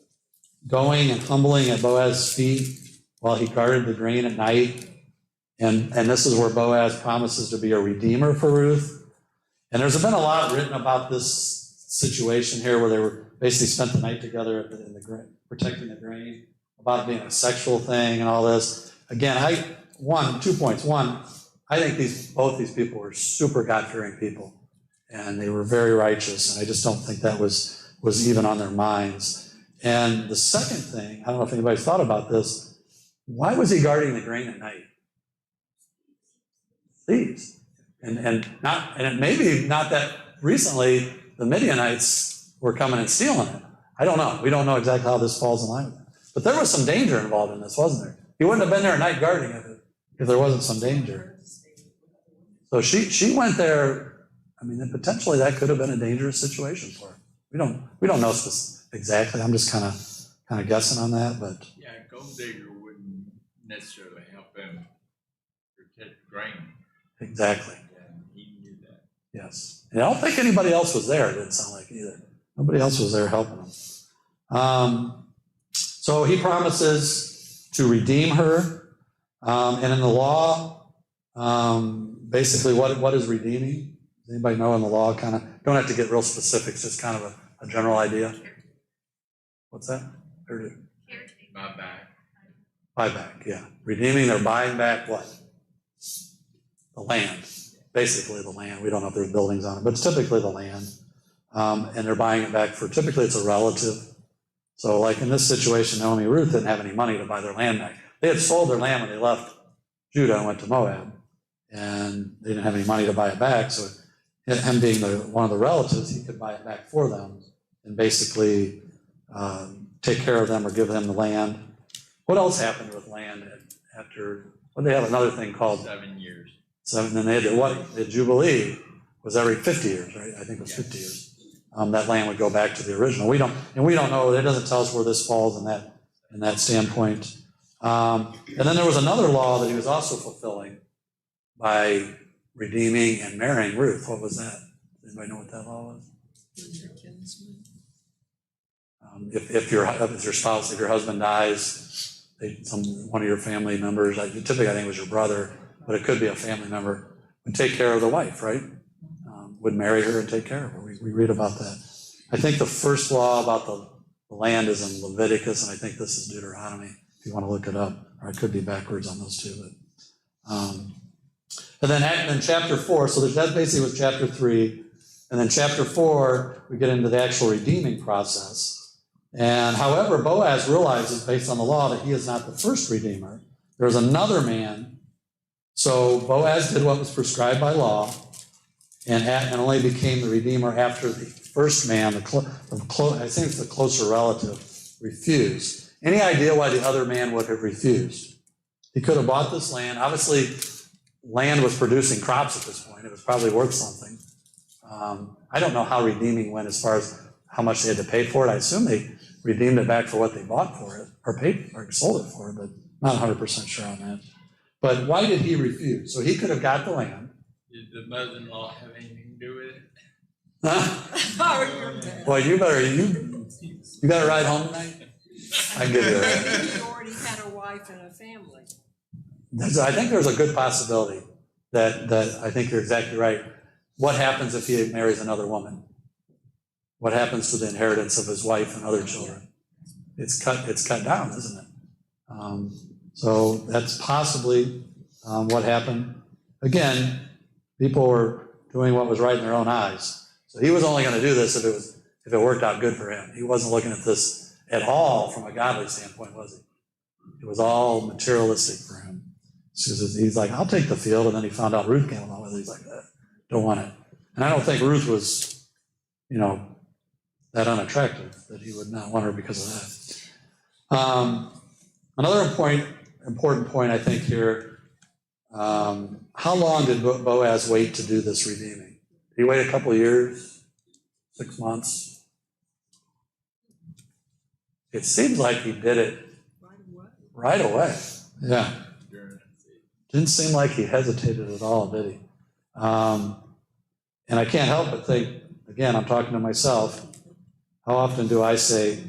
going and humbling at Boaz's feet while he guarded the grain at night. And this is where Boaz promises to be a redeemer for Ruth. And there's been a lot written about this situation here where they were basically spent the night together in the grain, protecting the grain, about it being a sexual thing and all this. Again, 2 points. One, I think both these people were super God-fearing people, and they were very righteous, and I just don't think that was even on their minds. And the second thing, I don't know if anybody's thought about this, why was he guarding the grain at night? Thieves. And it may be not that recently the Midianites were coming and stealing it. I don't know. We don't know exactly how this falls in line with that. But there was some danger involved in this, wasn't there? He wouldn't have been there at night guarding it if there wasn't some danger. So she went there. I mean, potentially that could have been a dangerous situation for her. We don't know exactly. I'm just kind of guessing on that, but yeah, a gold digger wouldn't necessarily help him protect the grain. Exactly. And he knew that. Yes. And I don't think anybody else was there. It didn't sound like either. Nobody else was there helping him. So he promises to redeem her. And in the law, basically what is redeeming? Does anybody know in the law? Kind of, don't have to get real specific, just kind of a general idea. What's that? Buy back. Buy back, yeah. Redeeming, they're buying back what? The land. Basically the land. We don't know if there's buildings on it, but it's typically the land. And they're buying it back for, typically it's a relative. So like in this situation, Naomi and Ruth didn't have any money to buy their land back. They had sold their land when they left Judah and went to Moab. And they didn't have any money to buy it back. So him being one of the relatives, he could buy it back for them and basically take care of them or give them the land. What else happened with land after, they have another thing called 7 years. And then they had the Jubilee was every 50 years, right? I think it was 50 years. That land would go back to the original. We don't know, it doesn't tell us where this falls in that standpoint. And then there was another law that he was also fulfilling by redeeming and marrying Ruth. What was that? Anybody know what that law was? If your spouse, if your husband dies, one of your family members, typically I think it was your brother, but it could be a family member, would take care of the wife, right? Would marry her and take care of her. We read about that. I think the first law about the land is in Leviticus, and I think this is Deuteronomy, if you want to look it up, or I could be backwards on those two. And then chapter 4, so that basically was chapter 3, and then chapter 4, we get into the actual redeeming process. And however, Boaz realizes, based on the law, that he is not the first redeemer. There's another man. So Boaz did what was prescribed by law, and only became the redeemer after the first man, I think it's the closer relative, refused. Any idea why the other man would have refused? He could have bought this land. Obviously, land was producing crops at this point. It was probably worth something. I don't know how redeeming went as far as how much they had to pay for it. I assume they redeemed it back for what they bought for it, or paid or sold it for, but not 100% sure on that. But why did he refuse? So he could have got the land. Did the mother-in-law have anything to do with it? Boy, you got a ride home tonight? I can give you a ride. Maybe he already had a wife and a family. I think there's a good possibility that I think you're exactly right. What happens if he marries another woman? What happens to the inheritance of his wife and other children? It's cut down, isn't it? So that's possibly what happened. Again, people were doing what was right in their own eyes. So he was only going to do this if it worked out good for him. He wasn't looking at this at all from a godly standpoint, was he? It was all materialistic for him. So he's like, I'll take the field, and then he found out Ruth came along with it. He's like, don't want it. And I don't think Ruth was, that unattractive that he would not want her because of that. Another important point I think here, how long did Boaz wait to do this redeeming? Did he wait a couple of years, 6 months? It seems like he did it right away. Yeah. Didn't seem like he hesitated at all, did he? And I can't help but think, again, I'm talking to myself, how often do I say,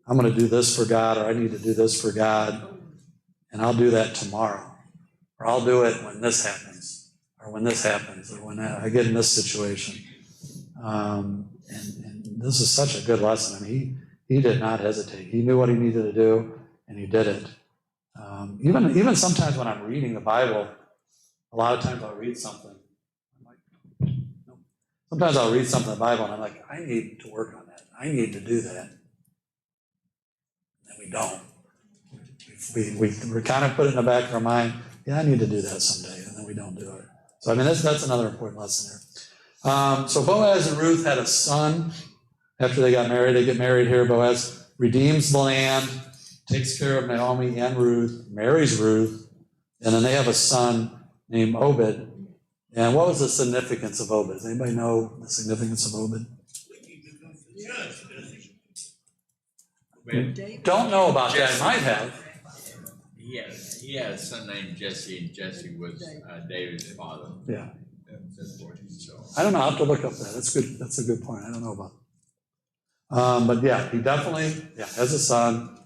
I'm going to do this for God, or I need to do this for God, and I'll do that tomorrow, or I'll do it when this happens, or when this happens, or when I get in this situation. And this is such a good lesson. I mean, he did not hesitate. He knew what he needed to do, and he did it. Even sometimes when I'm reading the Bible, a lot of times I'll read something. Sometimes I'll read something in the Bible, and I'm like, I need to work on that. I need to do that. And we don't. We kind of put it in the back of our mind, yeah, I need to do that someday, and then we don't do it. So, I mean, that's another important lesson there. So Boaz and Ruth had a son after they got married. They get married here. Boaz redeems the land, takes care of Naomi and Ruth, marries Ruth, and then they have a son named Obed. And what was the significance of Obed? Does anybody know the significance of Obed? Don't know about that. Might have. He had a son named Jesse, and Jesse was David's father. Yeah. So. I don't know. I'll have to look up that. That's good. That's a good point. I don't know about it. But yeah, he definitely has a son,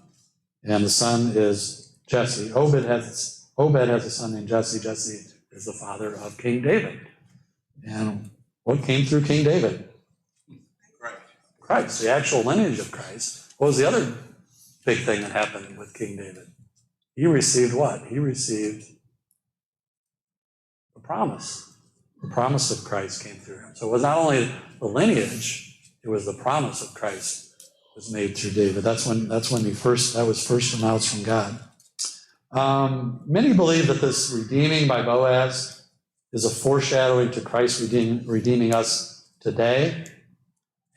and the son is Jesse. Obed has a son named Jesse. Jesse is the father of King David. And what came through King David? Christ, the actual lineage of Christ. What was the other big thing that happened with King David? He received what? He received the promise. The promise of Christ came through him. So it was not only the lineage, it was the promise of Christ was made through David. That was first announced from God. Many believe that this redeeming by Boaz is a foreshadowing to Christ redeeming us today.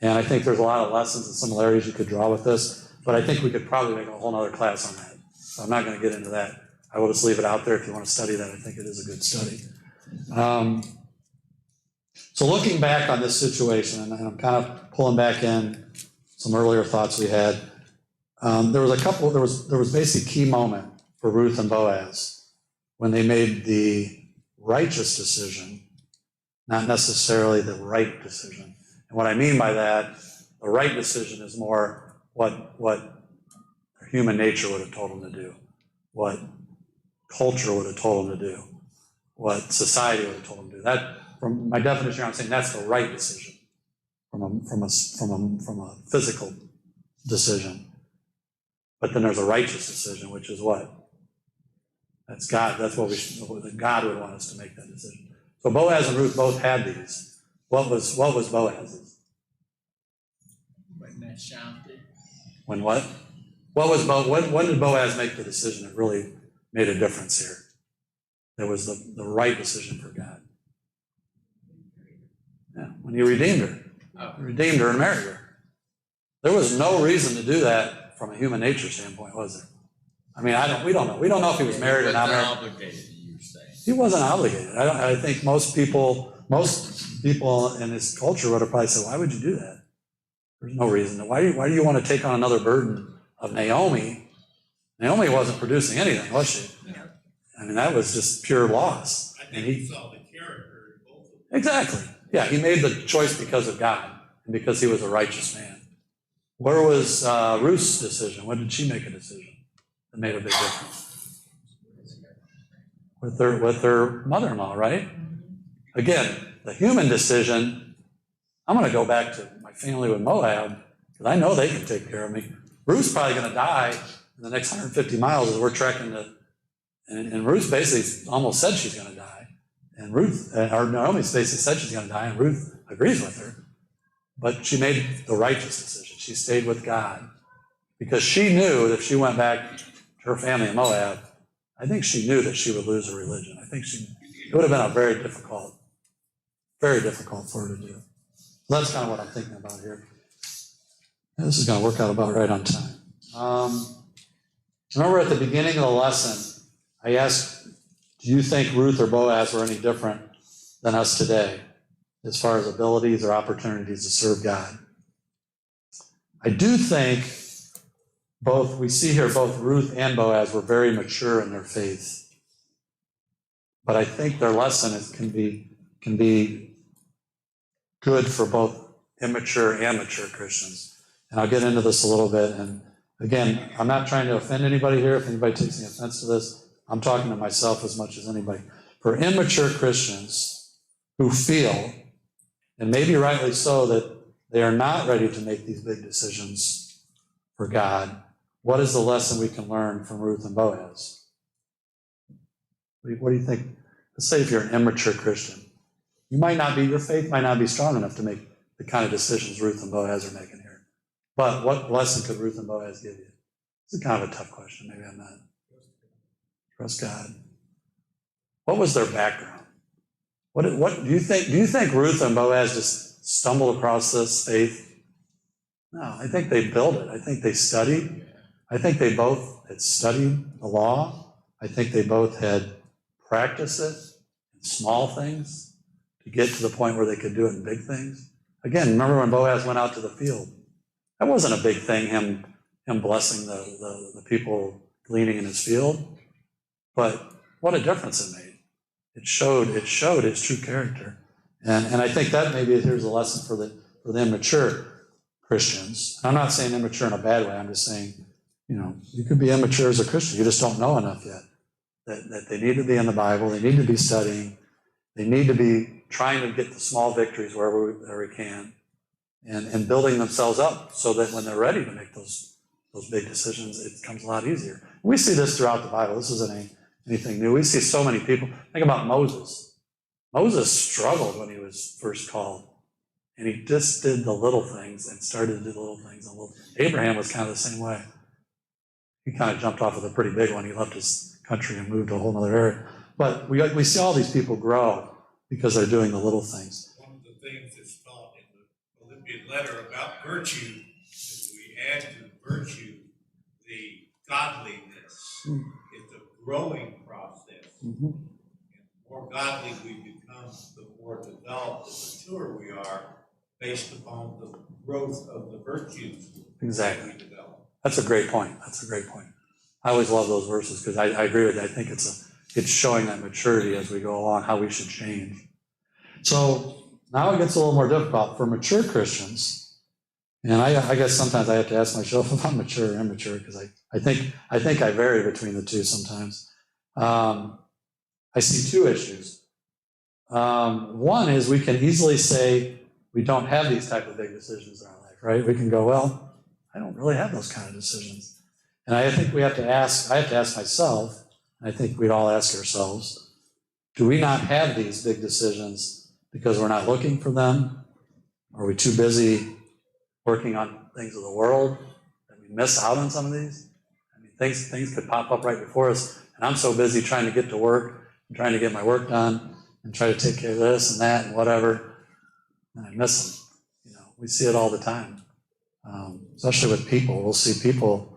And I think there's a lot of lessons and similarities you could draw with this, but I think we could probably make a whole other class on that. So I'm not going to get into that. I will just leave it out there if you want to study that. I think it is a good study. So looking back on this situation, and I'm kind of pulling back in some earlier thoughts we had, there was basically a key moment for Ruth and Boaz when they made the righteous decision not necessarily the right decision. And what I mean by that, the right decision is more what human nature would have told him to do, what culture would have told him to do, what society would have told him to do. That, from my definition, I'm saying that's the right decision from a physical decision. But then there's a righteous decision, which is what? That's God. That's what God would want us to make that decision. So Boaz and Ruth both had these. What was Boaz's? When that sounded. When what? When did Boaz make the decision that really made a difference here? That was the right decision for God. Yeah, when he redeemed her. He redeemed her and married her. There was no reason to do that from a human nature standpoint, was there? I mean, we don't know. We don't know if he was married or not married. Obligated, you were saying. He wasn't obligated. I think most people in his culture would have probably said, why would you do that? There's no reason. Why do you want to take on another burden of Naomi? Naomi wasn't producing anything, was she? No. I mean, that was just pure loss. I think he saw the character in both of them. Exactly. Yeah, he made the choice because of God and because he was a righteous man. Where was Ruth's decision? When did she make a decision that made a big difference? With her mother-in-law, right? Again, the human decision, I'm going to go back to my family with Moab, because I know they can take care of me. Ruth's probably going to die in the next 150 miles as we're trekking and Ruth basically almost said she's going to die. And Naomi basically said she's going to die, and Ruth agrees with her. But she made the righteous decision. She stayed with God because she knew that if she went back to her family in Moab, I think she knew that she would lose her religion. I think it would have been very difficult for her to do. So that's kind of what I'm thinking about here. And this is going to work out about right on time. Remember at the beginning of the lesson, I asked, do you think Ruth or Boaz were any different than us today as far as abilities or opportunities to serve God? I do think we see here both Ruth and Boaz were very mature in their faith. But I think their lesson can be good for both immature and mature Christians. And I'll get into this a little bit. And again, I'm not trying to offend anybody here. If anybody takes any offense to this, I'm talking to myself as much as anybody. For immature Christians who feel, and maybe rightly so, that they are not ready to make these big decisions for God, what is the lesson we can learn from Ruth and Boaz? What do you think? Let's say if you're an immature Christian, your faith might not be strong enough to make the kind of decisions Ruth and Boaz are making here. But what lesson could Ruth and Boaz give you? It's kind of a tough question. Maybe I'm not. Trust God. What was their background? What do you think? Do you think Ruth and Boaz just stumbled across this faith? No, I think they built it. I think they studied. I think they both had studied the law. I think they both had practiced it in small things to get to the point where they could do it in big things. Again, remember when Boaz went out to the field? That wasn't a big thing, him blessing the people gleaning in his field. But what a difference it made. It showed his true character. And I think that maybe here's a lesson for the immature Christians. I'm not saying immature in a bad way. I'm just saying, you could be immature as a Christian. You just don't know enough yet. That they need to be in the Bible. They need to be studying. They need to be trying to get the small victories wherever we can. And building themselves up so that when they're ready to make those big decisions, it comes a lot easier. We see this throughout the Bible. This isn't anything new. We see so many people. Think about Moses. Moses struggled when he was first called. And he just did the little things and started to do the little things. Abraham was kind of the same way. He kind of jumped off with a pretty big one. He left his country and moved to a whole other area. But we see all these people grow because they're doing the little things. One of the things that's taught in the Philippian letter about virtue is we add to virtue the godliness. It's a growing process. Mm-hmm. And the more godly we become, the more developed and mature we are based upon the growth of the virtues Exactly. that we develop. That's a great point. I always love those verses because I agree with you. I think it's showing that maturity as we go along, how we should change. So now it gets a little more difficult for mature Christians. And I guess sometimes I have to ask myself if I'm mature or immature, because I think I vary between the two sometimes. I see two issues. One is we can easily say we don't have these type of big decisions in our life, right? We can go, well, I don't really have those kind of decisions. And I think I have to ask myself, and I think we'd all ask ourselves, do we not have these big decisions because we're not looking for them? Are we too busy working on things of the world that we miss out on some of these? I mean, things could pop up right before us, and I'm so busy trying to get to work and trying to get my work done and try to take care of this and that and whatever, and I miss them. You know, we see it all the time, especially with people. We'll see people,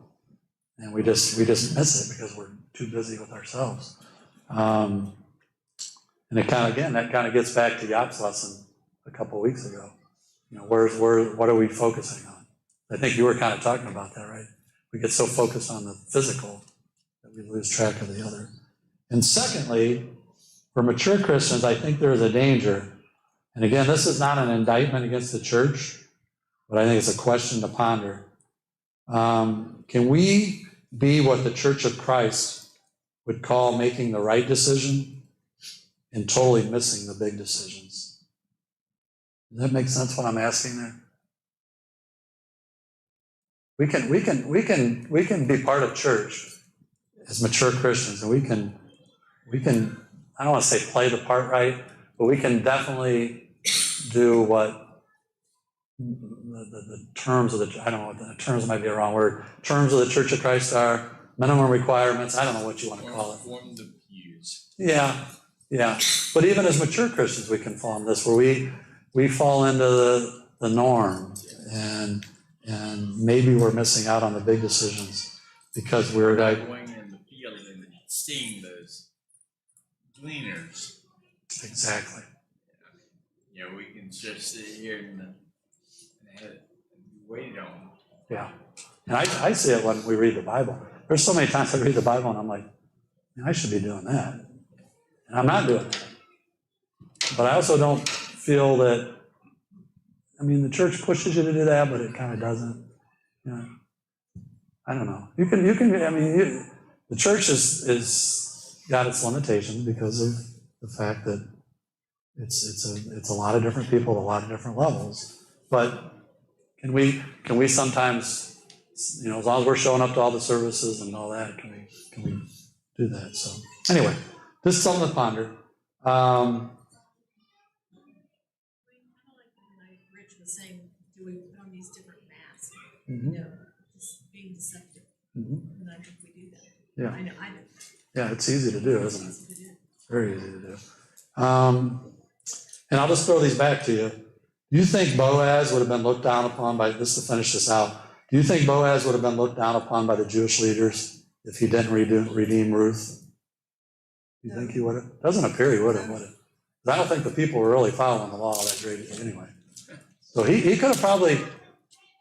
and we just miss it because we're too busy with ourselves. And it that kind of gets back to Yap's lesson a couple of weeks ago. You know, what are we focusing on? I think you were kind of talking about that, right? We get so focused on the physical that we lose track of the other. And secondly, for mature Christians, I think there is a danger. And again, this is not an indictment against the church, but I think it's a question to ponder. Can we be what the Church of Christ would call making the right decision and totally missing the big decisions? Does that make sense what I'm asking there? We can be part of church as mature Christians, and we can I don't want to say play the part right, but we can definitely do what the terms of I don't know what the terms might be a wrong word. Terms of the Church of Christ are minimum requirements. I don't know what you want to call it. Form the pews. Yeah. But even as mature Christians, we can fall in this where we fall into the norm, and maybe we're missing out on the big decisions because we're like Going in the field and seeing those gleaners. exactly. You know, we can just sit here and wait on them. Yeah. And I see it when we read the Bible. There's so many times I read the Bible and I'm like, I should be doing that. And I'm not doing that. But I also don't feel that, I mean, the church pushes you to do that, but it kind of doesn't. You know, I don't know. You can. I mean, the church is got its limitations because of the fact that it's a lot of different people at a lot of different levels. But can we sometimes, you know, as long as we're showing up to all the services and all that, can we do that? So anyway, this is something to ponder. Rich was saying, do we put on these different masks? Mhm. You know, just being deceptive. Mhm. And I think we do that. Yeah. I know. Yeah, it's easy to do, isn't it? It's easy to do. Very easy to do. And I'll just throw these back to you. Do you think Boaz would have been looked down upon by, this to finish this out, do you think Boaz would have been looked down upon by the Jewish leaders if he didn't redeem Ruth? Do you think he would have? Doesn't appear he would have, would it? I don't think the people were really following the law that great anyway. So he could have probably,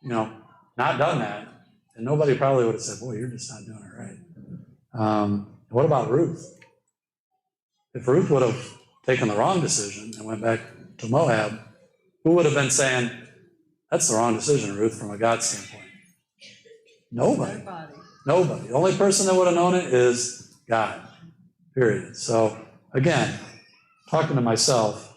you know, not done that, and nobody probably would have said, boy, you're just not doing it right. What about Ruth? If Ruth would have taken the wrong decision and went back to Moab, who would have been saying, that's the wrong decision, Ruth, from a God standpoint? Nobody. Nobody. The only person that would have known it is God, period. So, again, talking to myself,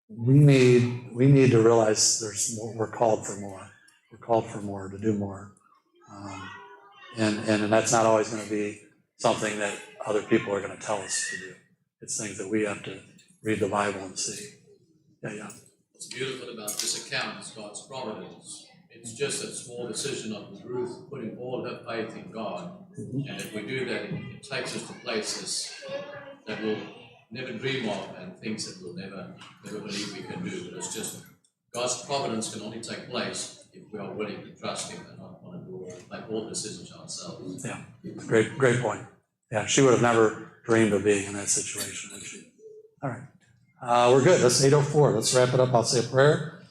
we need to realize there's more, we're called for more. We're called for more, to do more. And that's not always going to be something that other people are going to tell us to do. It's things that we have to read the Bible and see. Yeah. What's beautiful about this account is God's providence. It's just a small decision of Ruth putting all her faith in God. And if we do that, it takes us to places that we'll never dream of and things that we'll never believe we can do. But it's just God's providence can only take place if we are willing to trust Him and not want to make all decisions ourselves. Yeah, great point. Yeah, she would have never dreamed of being in that situation, would she? All right. We're good. That's 8:04. Let's wrap it up. I'll say a prayer.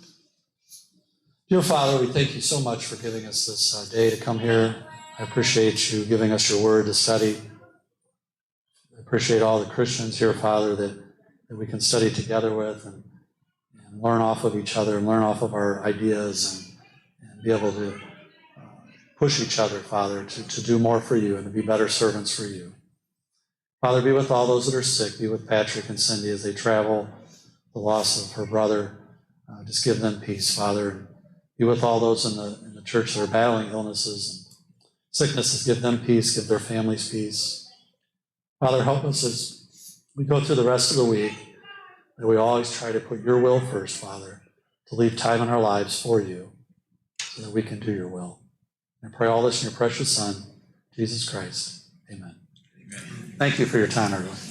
Dear Father, we thank you so much for giving us this day to come here. I appreciate you giving us your word to study. I appreciate all the Christians here, Father, that that we can study together with and learn off of each other and learn off of our ideas and be able to push each other, Father, to do more for you and to be better servants for you. Father, be with all those that are sick. Be with Patrick and Cindy as they travel, the loss of her brother. Just give them peace, Father. And be with all those in the church that are battling illnesses and sicknesses. Give them peace. Give their families peace. Father, help us as we go through the rest of the week, that we always try to put your will first, Father, to leave time in our lives for you so that we can do your will. And I pray all this in your precious Son, Jesus Christ. Amen. Amen. Thank you for your time, everyone.